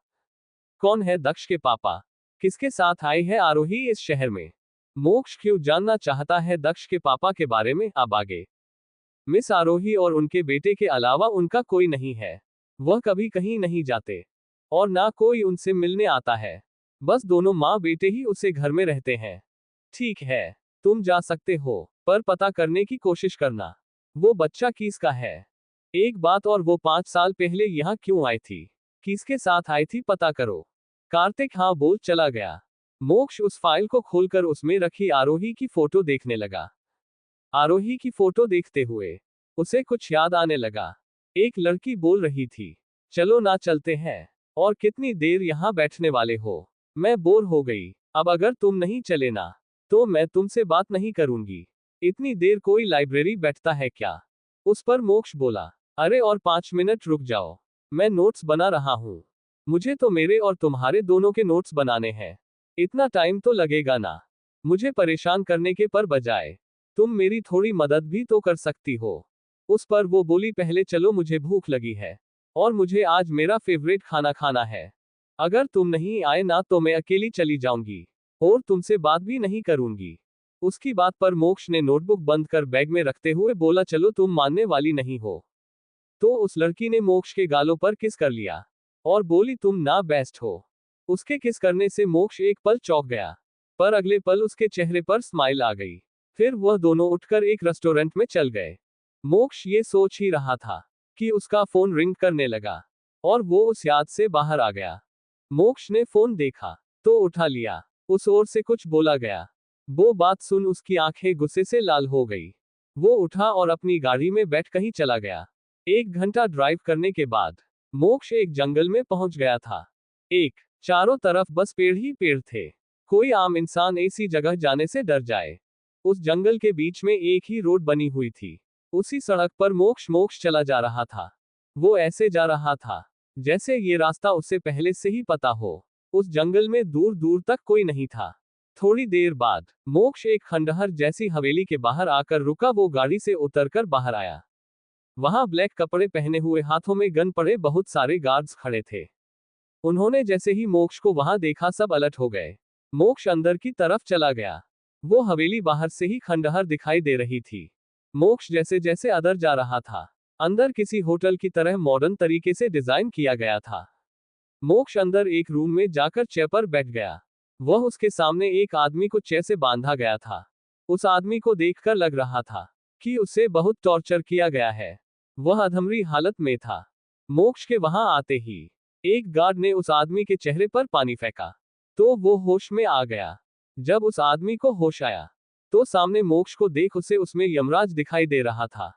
कौन है दक्ष के पापा, किसके साथ आई है आरोही इस शहर में। मोक्ष क्यों जानना चाहता है दक्ष के पापा के बारे में। अब आगे मिस आरोही और उनके बेटे के अलावा उनका कोई नहीं है। वह कभी कहीं नहीं जाते और ना कोई उनसे मिलने आता है। बस दोनों माँ बेटे ही उसे घर में रहते हैं। ठीक है, तुम जा सकते हो, पर पता करने की कोशिश करना वो बच्चा किसका है। एक बात और, वो 5 साल पहले यहाँ क्यों आई थी? किसके साथ आई थी पता करो। कार्तिक हाँ बोल चला गया। मोक्ष उस फाइल को खोलकर उसमें रखी आरोही की फोटो देखने लगा। आरोही की फोटो देखते हुए उसे कुछ याद आने लगा। एक लड़की बोल रही थी, चलो ना चलते हैं। और कितनी देर यहाँ बैठने वाले हो? मैं बोर हो गई। अब अगर तुम नहीं चले ना, तो मैं तुमसे बात नहीं करूंगी। इतनी देर कोई लाइब्रेरी बैठता है क्या? उस पर मोक्ष बोला, अरे और 5 मिनट रुक जाओ, मैं नोट्स बना रहा हूँ। मुझे तो मेरे और तुम्हारे दोनों के नोट्स बनाने हैं। इतना टाइम तो लगेगा ना। मुझे परेशान करने के पर बजाय तुम मेरी थोड़ी मदद भी तो कर सकती हो। उस पर वो बोली, पहले चलो, मुझे भूख लगी है और मुझे आज मेरा फेवरेट खाना खाना है। अगर तुम नहीं आए ना तो मैं अकेली चली जाऊंगी और तुमसे बात भी नहीं करूंगी। उसकी बात पर मोक्ष ने नोटबुक बंद कर बैग में रखते हुए बोला, चलो तुम मानने वाली नहीं हो। तो उस लड़की ने मोक्ष के गालों पर किस कर लिया और बोली, तुम ना बेस्ट हो। उसके किस करने से मोक्ष एक पल चौंक गया, पर अगले पल उसके चेहरे पर स्माइल आ गई। फिर वह दोनों उठकर एक रेस्टोरेंट में चल गए। मोक्ष ये सोच ही रहा था कि उसका फोन रिंग करने लगा और वो उस याद से बाहर आ गया। मोक्ष ने फोन देखा तो उठा लिया। उस ओर से कुछ बोला गया। वो बात सुन उसकी आंखें गुस्से से लाल हो गई। वो उठा और अपनी गाड़ी में बैठ कहीं चला गया। 1 घंटा ड्राइव करने के बाद मोक्ष एक जंगल में पहुंच गया था। चारों तरफ बस पेड़ ही पेड़ थे। कोई आम इंसान ऐसी जगह जाने से डर जाए। उस जंगल के बीच में एक ही रोड बनी हुई थी। उसी सड़क पर मोक्ष चला जा रहा था। वो ऐसे जा रहा था जैसे ये रास्ता उसे पहले से ही पता हो। उस जंगल में दूर दूर तक कोई नहीं था। थोड़ी देर बाद मोक्ष एक खंडहर जैसी हवेली के बाहर आकर रुका। वो गाड़ी से उतरकर बाहर आया। वहां ब्लैक कपड़े पहने हुए, हाथों में गन पड़े बहुत सारे गार्ड्स खड़े थे। उन्होंने जैसे ही मोक्ष को वहां देखा सब अलर्ट हो गए। मोक्ष अंदर की तरफ चला गया। वो हवेली बाहर से ही खंडहर दिखाई दे रही थी। मोक्ष जैसे जैसे अंदर जा रहा था, अंदर किसी होटल की तरह मॉडर्न तरीके से डिजाइन किया गया था। मोक्ष अंदर एक रूम में जाकर चेयर पर बैठ गया। वह उसके सामने एक आदमी को चेयर से बांधा गया था। उस आदमी को देखकर लग रहा था कि उसे बहुत टॉर्चर किया गया है। वह अधमरी हालत में था। मोक्ष के वहां आते ही एक गार्ड ने उस आदमी के चेहरे पर पानी फेंका तो वो होश में आ गया। जब उस आदमी को होश आया तो सामने मोक्ष को देख उसे उसमें यमराज दिखाई दे रहा था।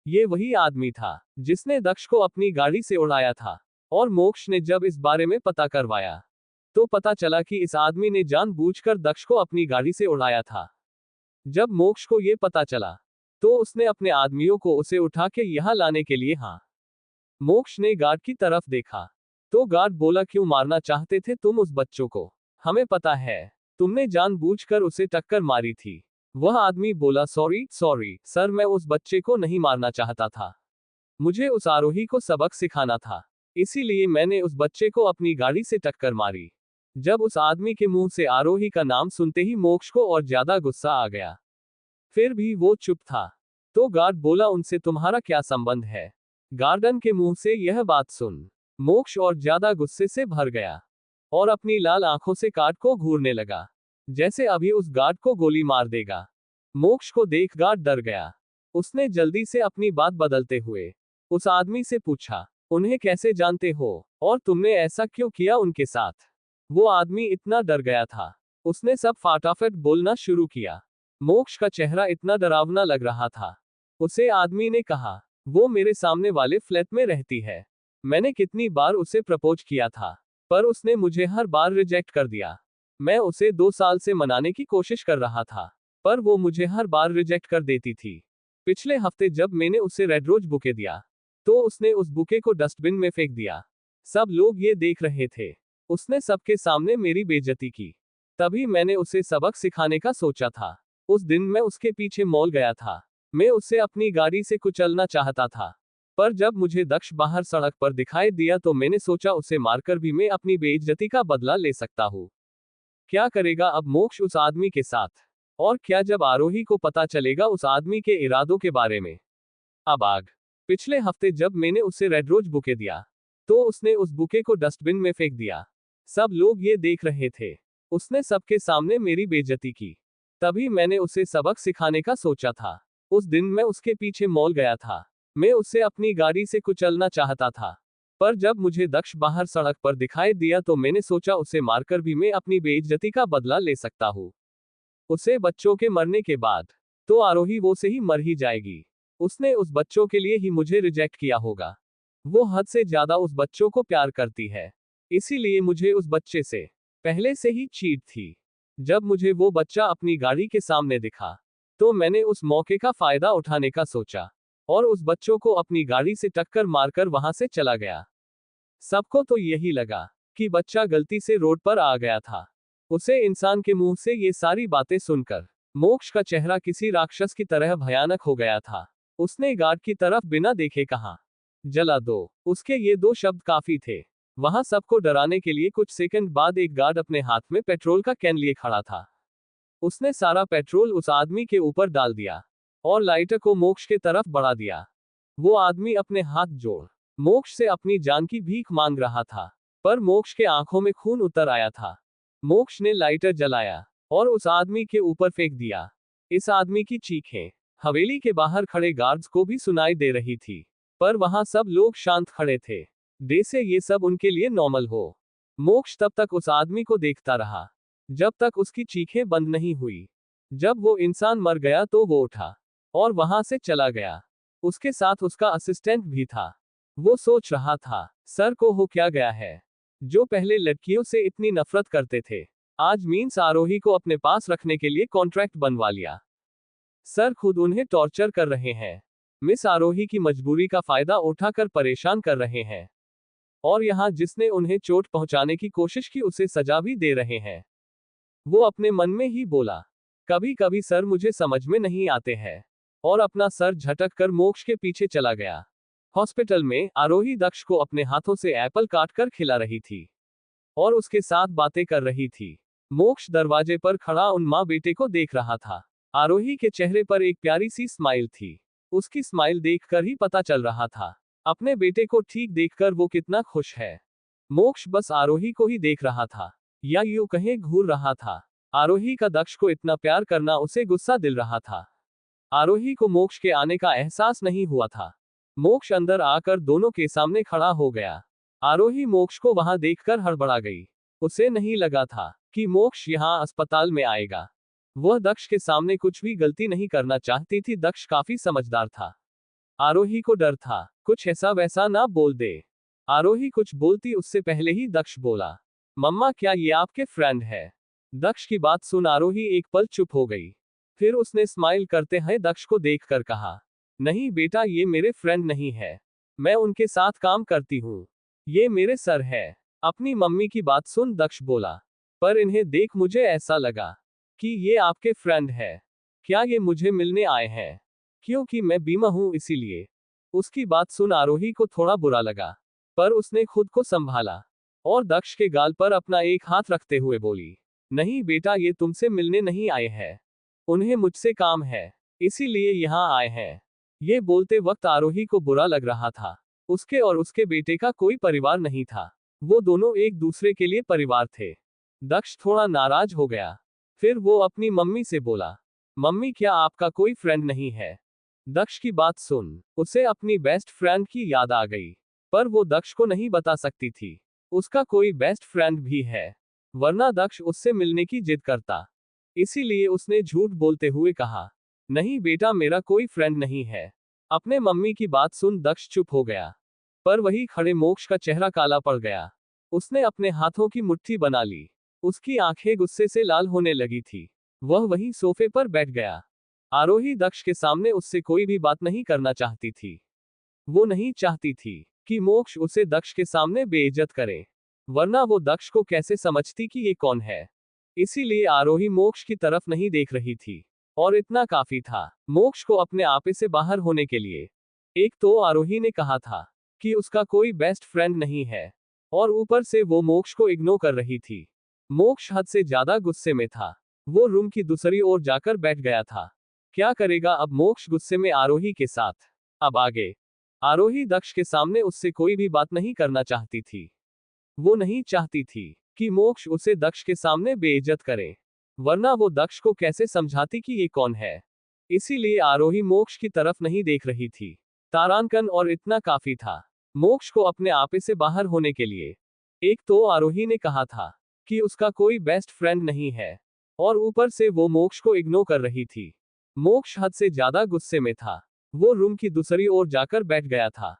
ये वही आदमी था जिसने दक्ष को अपनी गाड़ी से उड़ाया था। और मोक्ष ने जब इस बारे में पता करवाया तो पता चला कि इस आदमी ने जानबूझकर दक्ष को अपनी गाड़ी से उड़ाया था। जब मोक्ष को ये पता चला तो उसने अपने आदमियों को उसे उठा के यहाँ लाने के लिए हाँ। मोक्ष ने गार्ड की तरफ देखा तो गार्ड बोला, क्यों मारना चाहते थे तुम उस बच्चों को? हमें पता है तुमने जानबूझकर उसे टक्कर मारी थी। वह आदमी बोला, सॉरी सर, मैं उस बच्चे को नहीं मारना चाहता था। मुझे उस आरोही को सबक सिखाना था, इसीलिए मैंने उस बच्चे को अपनी गाड़ी से टक्कर मारी। जब उस आदमी के मुंह से आरोही का नाम सुनते ही मोक्ष को और ज्यादा गुस्सा आ गया। फिर भी वो चुप था। तो गार्ड बोला, उनसे तुम्हारा क्या संबंध है? गार्डन के मुंह से यह बात सुन मोक्ष और ज्यादा गुस्से से भर गया और अपनी लाल आंखों से गार्ड को घूरने लगा जैसे अभी उस गार्ड को गोली मार देगा। मोक्ष को देख गार्ड डर गया। उसने जल्दी से अपनी बात बदलते हुए उस आदमी से पूछा, उन्हें कैसे जानते हो और तुमने ऐसा क्यों किया उनके साथ? वो आदमी इतना डर गया था, उसने सब फटाफट बोलना शुरू किया। मोक्ष का चेहरा इतना डरावना लग रहा था। उसे आदमी ने कहा, वो मेरे सामने वाले फ्लैट में रहती है। मैंने कितनी बार उसे प्रपोज किया था पर उसने मुझे हर बार रिजेक्ट कर दिया। मैं उसे 2 साल से मनाने की कोशिश कर रहा था पर वो मुझे हर बार रिजेक्ट कर देती थी। पिछले हफ्ते जब मैंने उसे रेड रोज बुके दिया तो उसने उस बुके को डस्टबिन में फेंक दिया। सब लोग ये देख रहे थे। उसने सबके सामने मेरी बेइज्जती की। तभी मैंने उसे सबक सिखाने का सोचा था। उस दिन मैं उसके पीछे मॉल गया था। मैं उसे अपनी गाड़ी से कुचलना चाहता था पर जब मुझे दक्ष बाहर सड़क पर दिखाई दिया तो मैंने सोचा उसे मारकर भी मैं अपनी बेइज्जती का बदला ले सकता हूँ। क्या करेगा अब मोक्ष उस आदमी के साथ? और क्या जब आरोही को पता चलेगा उस आदमी के इरादों के बारे में? अब आग। पिछले हफ्ते जब मैंने उसे रेड रोज बुके दिया तो उसने उस बुके को डस्टबिन में फेंक दिया। सब लोग ये देख रहे थे। उसने सबके सामने मेरी बेइज्जती की। तभी मैंने उसे सबक सिखाने का सोचा था। उस दिन मैं उसके पीछे मॉल गया था। मैं उसे अपनी गाड़ी से कुचलना चाहता था, पर जब मुझे दक्ष बाहर सड़क पर दिखाई दिया तो मैंने सोचा उसे मारकर भी मैं अपनी बेइज्जती का बदला ले सकता हूँ। उसे बच्चों के मरने के बाद तो आरोही वो से ही मर ही जाएगी। उसने उस बच्चों के लिए ही मुझे रिजेक्ट किया होगा। वो हद से ज्यादा उस बच्चों को प्यार करती है, इसीलिए मुझे उस बच्चे से पहले से ही चीट थी। जब मुझे वो बच्चा अपनी गाड़ी के सामने दिखा तो मैंने उस मौके का फायदा उठाने का सोचा और उस बच्चों को अपनी गाड़ी से टक्कर मारकर वहां से चला गया। सबको तो यही लगा कि बच्चा गलती से रोड पर आ गया था। उसे इंसान के मुंह से ये सारी बातें सुनकर मोक्ष का चेहरा किसी राक्षस की तरह भयानक हो गया था। उसने गार्ड की तरफ बिना देखे कहा, जला दो। उसके ये दो शब्द काफी थे। वहां सबको डराने के लिए कुछ सेकंड बाद एक गार्ड अपने हाथ में पेट्रोल का कैन लिए खड़ा था। उसने सारा पेट्रोल उस आदमी के ऊपर डाल दिया और लाइटर को मोक्ष के तरफ बढ़ा दिया। वो आदमी अपने हाथ जोड़ मोक्ष से अपनी जान की भीख मांग रहा था, पर मोक्ष के आंखों में खून उतर आया था। मोक्ष ने लाइटर जलाया और उस आदमी के ऊपर फेंक दिया। इस आदमी की चीखें हवेली के बाहर खड़े गार्ड्स को भी सुनाई दे रही थी, पर वहां सब लोग शांत खड़े थे, जैसे ये सब उनके लिए नॉर्मल हो। मोक्ष तब तक उस आदमी को देखता रहा जब तक उसकी चीखें बंद नहीं हुई। जब वो इंसान मर गया तो वो उठा और वहां से चला गया। उसके साथ उसका असिस्टेंट भी था। वो सोच रहा था, सर को हो क्या गया है? जो पहले लड़कियों से इतनी नफरत करते थे, आज मीन्स आरोही को अपने पास रखने के लिए कॉन्ट्रैक्ट बनवा लिया। सर खुद उन्हें टॉर्चर कर रहे हैं। मिस आरोही की मजबूरी का फायदा उठाकर परेशान कर रहे हैं। और यहाँ जिसने उन्हें चोट पहुंचाने की कोशिश की उसे सजा भी दे रहे हैं। वो अपने मन में ही बोला, कभी कभी सर मुझे समझ में नहीं आते हैं। और अपना सर झटक कर मोक्ष के पीछे चला गया। हॉस्पिटल में आरोही दक्ष को अपने हाथों से एप्पल काट कर खिला रही थी और उसके साथ बातें कर रही थी। मोक्ष दरवाजे पर खड़ा उन माँ बेटे को देख रहा था। आरोही के चेहरे पर एक प्यारी सी स्माइल थी। उसकी स्माइल देखकर ही पता चल रहा था अपने बेटे को ठीक देखकर वो कितना खुश है। मोक्ष बस आरोही को ही देख रहा था, या यूं कहीं घूर रहा था। आरोही का दक्ष को इतना प्यार करना उसे गुस्सा दिल रहा था। आरोही को मोक्ष के आने का एहसास नहीं हुआ था। मोक्ष अंदर आकर दोनों के सामने खड़ा हो गया। आरोही मोक्ष को वहां देखकर हड़बड़ा गई। उसे नहीं लगा था कि मोक्ष यहाँ अस्पताल में आएगा। वह दक्ष के सामने कुछ भी गलती नहीं करना चाहती थी। दक्ष काफी समझदार था। आरोही को डर था कुछ ऐसा वैसा ना बोल दे। आरोही कुछ बोलती उससे पहले ही दक्ष बोला, मम्मा क्या ये आपके फ्रेंड है? दक्ष की बात सुन आरोही एक पल चुप हो गई। फिर उसने स्माइल करते हुए दक्ष को देखकर कहा, नहीं बेटा ये मेरे फ्रेंड नहीं है, मैं उनके साथ काम करती हूँ। ये मेरे सर है। अपनी मम्मी की बात सुन दक्ष बोला, पर इन्हें देख मुझे ऐसा लगा कि ये आपके फ्रेंड है। क्या ये मुझे मिलने आए हैं? क्योंकि मैं बीमा हूं इसीलिए। उसकी बात सुन आरोही को थोड़ा बुरा लगा, पर उसने खुद को संभाला और दक्ष के गाल पर अपना एक हाथ रखते हुए बोली, नहीं बेटा ये तुमसे मिलने नहीं आए हैं, उन्हें मुझसे काम है, इसीलिए यहाँ आए हैं। ये बोलते वक्त आरोही को बुरा लग रहा था। उसके और उसके बेटे का कोई परिवार नहीं था। वो दोनों एक दूसरे के लिए परिवार थे। दक्ष थोड़ा नाराज हो गया। फिर वो अपनी मम्मी से बोला, मम्मी क्या आपका कोई फ्रेंड नहीं है? दक्ष की बात सुन उसे अपनी बेस्ट फ्रेंड की याद आ गई, पर वो दक्ष को नहीं बता सकती थी उसका कोई बेस्ट फ्रेंड भी है, वरना दक्ष उससे मिलने की जिद करता। इसीलिए उसने झूठ बोलते हुए कहा, नहीं बेटा मेरा कोई फ्रेंड नहीं है। अपने मम्मी की बात सुन दक्ष चुप हो गया, पर वही खड़े मोक्ष का चेहरा काला पड़ गया। उसने अपने हाथों की मुट्ठी बना ली। उसकी आंखें गुस्से से लाल होने लगी थी। वह वहीं सोफे पर बैठ गया। आरोही दक्ष के सामने उससे कोई भी बात नहीं करना चाहती थी। वो नहीं चाहती थी कि मोक्ष उसे दक्ष के सामने बेइज्जत करे, वरना वो दक्ष को कैसे समझती कि ये कौन है। इसीलिए आरोही मोक्ष की तरफ नहीं देख रही थी, और इतना काफी था मोक्ष को अपने आपे से बाहर होने के लिए। एक तो आरोही ने कहा था कि उसका कोई बेस्ट फ्रेंड नहीं है, और ऊपर से वो मोक्ष को इग्नोर कर रही थी। मोक्ष हद से ज्यादा गुस्से में था। वो रूम की दूसरी ओर जाकर बैठ गया था। क्या करेगा अब मोक्ष गुस्से में आरोही के साथ। अब आगे आरोही दक्ष के सामने उससे कोई भी बात नहीं करना चाहती थी। वो नहीं चाहती थी कि मोक्ष उसे दक्ष के सामने बेइज्जत करे, वरना वो दक्ष को कैसे समझाती कि ये कौन है। इसीलिए आरोही मोक्ष की तरफ नहीं देख रही थी। तारांकन और इतना काफी था मोक्ष को अपने आपे से बाहर होने के लिए। एक तो आरोही ने कहा था कि उसका कोई बेस्ट फ्रेंड नहीं है, और ऊपर से वो मोक्ष को इग्नोर कर रही थी। मोक्ष हद से ज्यादा गुस्से में था। वो रूम की दूसरी ओर जाकर बैठ गया था।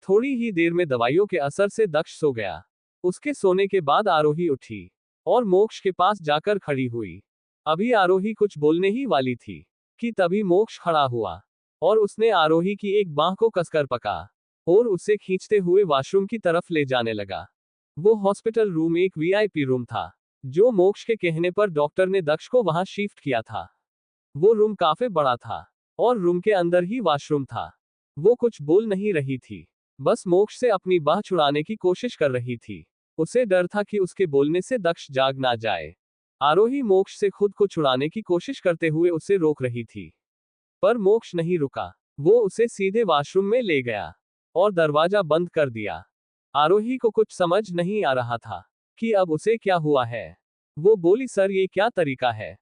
थोड़ी ही देर में दवाइयों के असर से दक्ष सो गया। उसके सोने के बाद आरोही उठी और मोक्ष के पास जाकर खड़ी हुई। अभी आरोही कुछ बोलने ही वाली थी कि तभी मोक्ष खड़ा हुआ और उसने आरोही की एक बांह को कसकर पकड़ा और उसे खींचते हुए वॉशरूम की तरफ ले जाने लगा। वो हॉस्पिटल रूम एक वीआईपी रूम था, जो मोक्ष के कहने पर डॉक्टर ने दक्ष को वहां शिफ्ट किया था। वो रूम काफी बड़ा था और रूम के अंदर ही वॉशरूम था। वो कुछ बोल नहीं रही थी, बस मोक्ष से अपनी बाह छुड़ाने की कोशिश कर रही थी। उसे डर था कि उसके बोलने से दक्ष जाग ना जाए। आरोही मोक्ष से खुद को छुड़ाने की कोशिश करते हुए उसे रोक रही थी, पर मोक्ष नहीं रुका। वो उसे सीधे वॉशरूम में ले गया और दरवाजा बंद कर दिया। आरोही को कुछ समझ नहीं आ रहा था कि अब उसे क्या हुआ है। वो बोली, सर ये क्या तरीका है?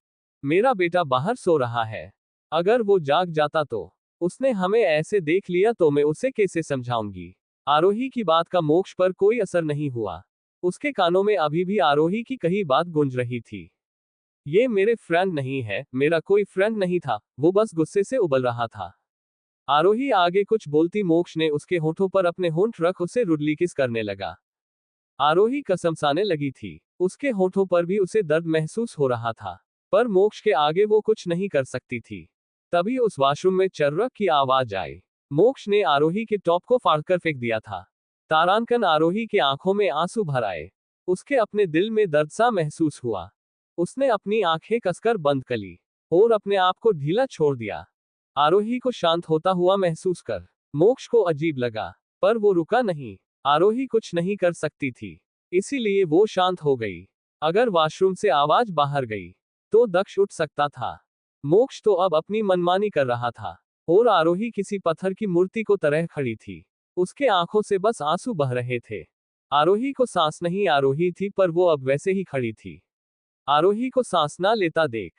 मेरा बेटा बाहर सो रहा है। अगर वो जाग जाता तो? उसने हमें ऐसे देख लिया तो मैं उसे कैसे समझाऊंगी? आरोही की बात का मोक्ष पर कोई असर नहीं हुआ। उसके कानों में अभी भी आरोही की कही बात गूंज रही थी। ये मेरे फ्रेंड नहीं है, मेरा कोई फ्रेंड नहीं था। वो बस गुस्से से उबल रहा था। आरोही आगे कुछ बोलती मोक्ष ने उसके होठों पर अपने होंठ रख उसे रुडली किस करने लगा। आरोही कसमसाने लगी थी। उसके होठों पर भी उसे दर्द महसूस हो रहा था, पर मोक्ष के आगे वो कुछ नहीं कर सकती थी। तभी उस वॉशरूम में चर्रक की आवाज आई। मोक्ष ने आरोही के टॉप को फाड़कर फेंक दिया था। तारांकन आरोही के आंखों में आंसू भर आए। उसके अपने दिल में दर्द सा महसूस हुआ। उसने अपनी आंखें कसकर बंद कर ली और अपने आप को ढीला छोड़ दिया। आरोही को शांत होता हुआ महसूस कर मोक्ष को अजीब लगा, पर वो रुका नहीं। आरोही कुछ नहीं कर सकती थी, इसीलिए वो शांत हो गई। अगर वॉशरूम से आवाज बाहर गई तो दक्ष उठ सकता था। मोक्ष तो अब अपनी मनमानी कर रहा था और आरोही किसी पत्थर की मूर्ति को तरह खड़ी थी। उसके आंखों से बस आंसू बह रहे थे। आरोही को सांस नहीं आ रही थी, पर वो अब वैसे ही खड़ी थी। आरोही को सांस ना लेता देख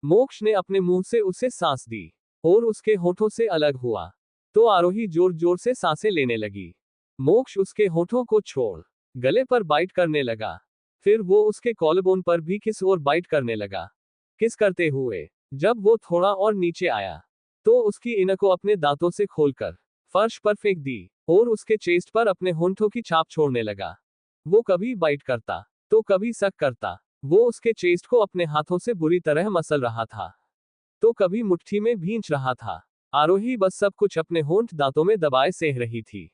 मोक्ष ने अपने मुंह से उसे सांस दी और उसके होठों से अलग हुआ तो आरोही जोर जोर से सांसें लेने लगी। मोक्ष उसके होठों को छोड़ गले पर बाइट करने लगा। फिर वो उसके कॉलबोन पर भी किस और बाइट करने लगा। किस करते हुए जब वो थोड़ा और नीचे आया तो उसकी इनर को अपने दांतों से खोलकर फर्श पर फेंक दी और उसके चेस्ट पर अपने होंठों की छाप छोड़ने लगा। वो कभी बाइट करता तो कभी सक करता। वो उसके चेस्ट को अपने हाथों से बुरी तरह मसल रहा था तो कभी मुट्ठी में भींच रहा था। आरोही बस सब कुछ अपने होंठ दांतों में दबाए सह रही थी।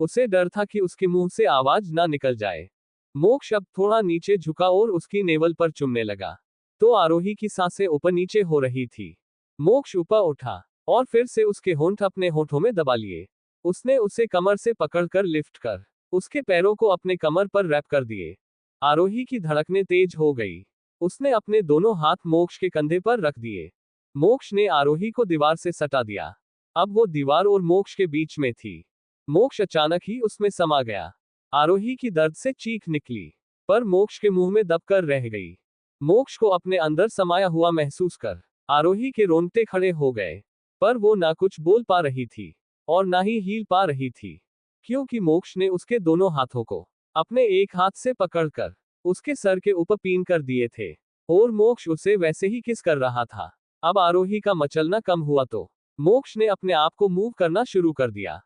उसे डर था कि उसके मुंह से आवाज ना निकल जाए। मोक्ष अब थोड़ा नीचे झुका और उसकी नेवल पर चुमने लगा तो आरोही की सांसें ऊपर नीचे हो रही थी। मोक्ष ऊपर उठा और फिर से उसके होंठ अपने होठों में दबा लिए। उसने उसे कमर से पकड़कर लिफ्ट कर उसके पैरों को अपने कमर पर रैप कर दिए। आरोही की धड़कनें तेज हो गई। उसने अपने दोनों हाथ मोक्ष के कंधे पर रख दिए। मोक्ष ने आरोही को दीवार से सटा दिया। अब वो दीवार और मोक्ष के बीच में थी। मोक्ष अचानक ही उसमें समा गया। आरोही की दर्द से चीख निकली, पर मोक्ष के मुंह में दबकर रह गई। मोक्ष को अपने अंदर समाया हुआ महसूस कर आरोही के रोंगटे खड़े हो गए, पर वो ना कुछ बोल पा रही थी और ना ही हिल पा रही थी, क्योंकि मोक्ष ने उसके दोनों हाथों को अपने एक हाथ से पकड़कर उसके सर के ऊपर पीन कर दिए थे और मोक्ष उसे वैसे ही किस कर रहा था। अब आरोही का मचलना कम हुआ तो मोक्ष ने अपने आप को मूव करना शुरू कर दिया।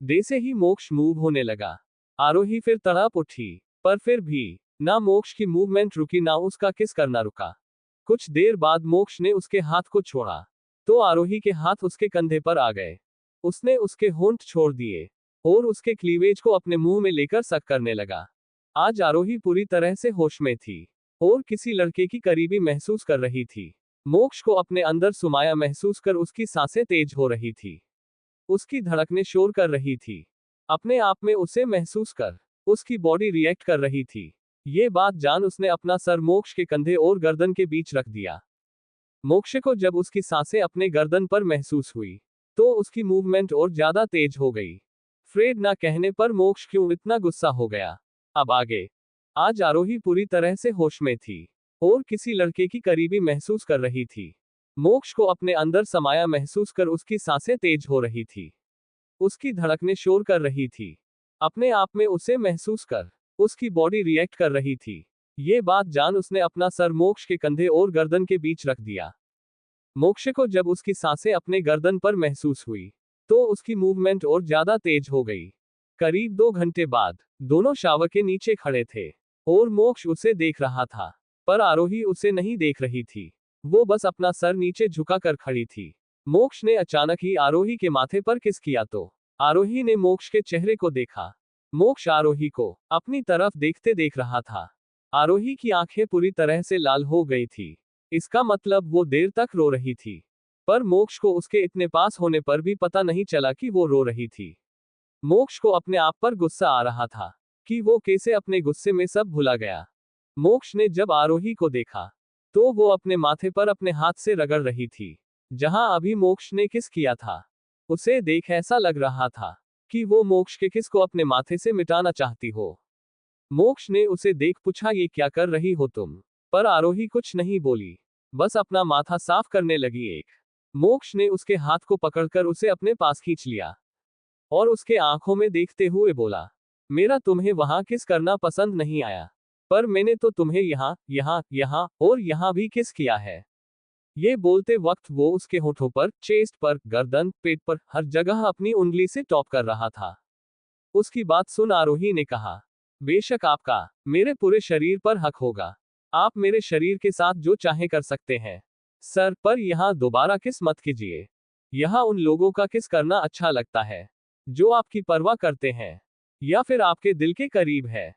जैसे ही मोक्ष मूव होने लगा, आरोही फिर तड़प उठी, पर फिर भी ना मोक्ष की मूवमेंट रुकी ना उसका किस करना रुका। कुछ देर बाद मोक्ष ने उसके हाथ को छोड़ा तो आरोही के हाथ उसके कंधे पर आ गए। उसने उसके होंठ छोड़ दिए और उसके क्लीवेज को अपने मुंह में लेकर सक करने लगा। आज आरोही पूरी तरह से होश में थी और किसी लड़के की करीबी महसूस कर रही थी। मोक्ष को अपने अंदर सुमाया महसूस कर उसकी सांसें तेज हो रही थी। उसकी धड़कनें शोर कर रही थी। अपने आप में उसे महसूस कर उसकी बॉडी रिएक्ट कर रही थी। ये बात जान उसने अपना सर मोक्ष के कंधे और गर्दन के बीच रख दिया। मोक्ष को जब उसकी सांसें अपने गर्दन पर महसूस हुई तो उसकी मूवमेंट और ज्यादा तेज हो गई। फ्रेड ना कहने पर मोक्ष क्यों इतना गुस्सा हो गया। अब आगे। आज आरोही पूरी तरह से होश में थी और किसी लड़के की करीबी महसूस कर रही थी। मोक्ष को अपने अंदर समाया महसूस कर उसकी सांसें तेज हो रही थी। उसकी धड़कनें शोर कर रही थी। अपने आप में उसे महसूस कर, उसकी बॉडी रिएक्ट कर रही थी। ये बात जान उसने अपना सर मोक्ष के कंधे और गर्दन के बीच रख दिया। मोक्ष को जब उसकी सांसें अपने गर्दन पर महसूस हुई, तो उसकी मूवमेंट और ज्यादा तेज हो गई। करीब 2 घंटे बाद, दोनों शावर के नीचे खड़े थे, और मोक्ष उसे देख रहा था, पर आरोही उसे नहीं देख रही थी। वो बस अपना सर नीचे झुकाकर खड़ी थी। मोक्ष ने अचानक ही आरोही के माथे पर किस किया तो आरोही ने मोक्ष के चेहरे को देखा। मोक्ष आरोही को अपनी तरफ देखते देख रहा था। आरोही की आंखें पूरी तरह से लाल हो गई थी। इसका मतलब वो देर तक रो रही थी, पर मोक्ष को उसके इतने पास होने पर भी पता नहीं चला कि वो रो रही थी। मोक्ष को अपने आप पर गुस्सा आ रहा था कि वो कैसे अपने गुस्से में सब भुला गया। मोक्ष ने जब आरोही को देखा, तो वो अपने माथे पर अपने हाथ से रगड़ रही थी, जहां अभी मोक्ष ने किस किया था। उसे देख ऐसा लग रहा था कि वो मोक्ष के किस को अपने माथे से मिटाना चाहती हो। मोक्ष ने उसे देख पूछा, ये क्या कर रही हो तुम? पर आरोही कुछ नहीं बोली, बस अपना माथा साफ करने लगी। मोक्ष ने उसके हाथ को पकड़कर उसे अपने पास खींच लिया, और उसके आंखों में देखते हुए बोला, मेरा तुम्हें वहां किस करना पसंद नहीं आया, पर मैंने तो तुम्हें यहाँ, यहाँ, यहाँ और यहाँ भी किस किया है। ये बोलते वक्त वो उसके होठों पर, चेस्ट पर, गर्दन, पेट पर, हर जगह अपनी उंगली से टॉप कर रहा था। उसकी बात सुन आरोही ने कहा, बेशक आपका मेरे पूरे शरीर पर हक होगा। आप मेरे शरीर के साथ जो चाहे कर सकते हैं, सर, पर यहाँ दोबारा किस मत कीजिए। यहाँ उन लोगों का किस करना अच्छा लगता है जो आपकी परवाह करते हैं, या फिर आपके दिल के करीब है,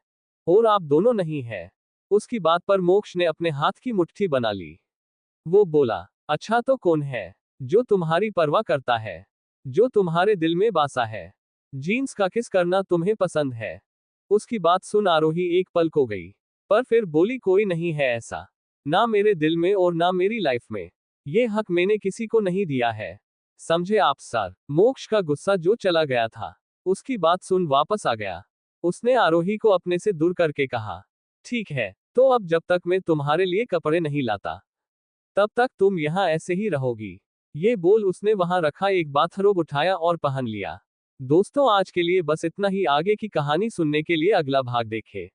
और आप दोनों नहीं है। उसकी बात पर मोक्ष ने अपने हाथ की मुट्ठी बना ली। वो बोला, अच्छा तो कौन है जो तुम्हारी परवाह करता है, जो तुम्हारे दिल में बसा है? जीन्स का किस करना तुम्हें पसंद है? उसकी बात सुन आरोही एक पल को गई, पर फिर बोली, कोई नहीं है ऐसा, ना मेरे दिल में और ना मेरी लाइफ में। ये हक मैंने किसी को नहीं दिया है, समझे आप सर? मोक्ष का गुस्सा जो चला गया था, उसकी बात सुन वापस आ गया। उसने आरोही को अपने से दूर करके कहा, ठीक है, तो अब जब तक मैं तुम्हारे लिए कपड़े नहीं लाता, तब तक तुम यहाँ ऐसे ही रहोगी। ये बोल उसने वहां रखा एक बाथरोब उठाया और पहन लिया। दोस्तों, आज के लिए बस इतना ही। आगे की कहानी सुनने के लिए अगला भाग देखें।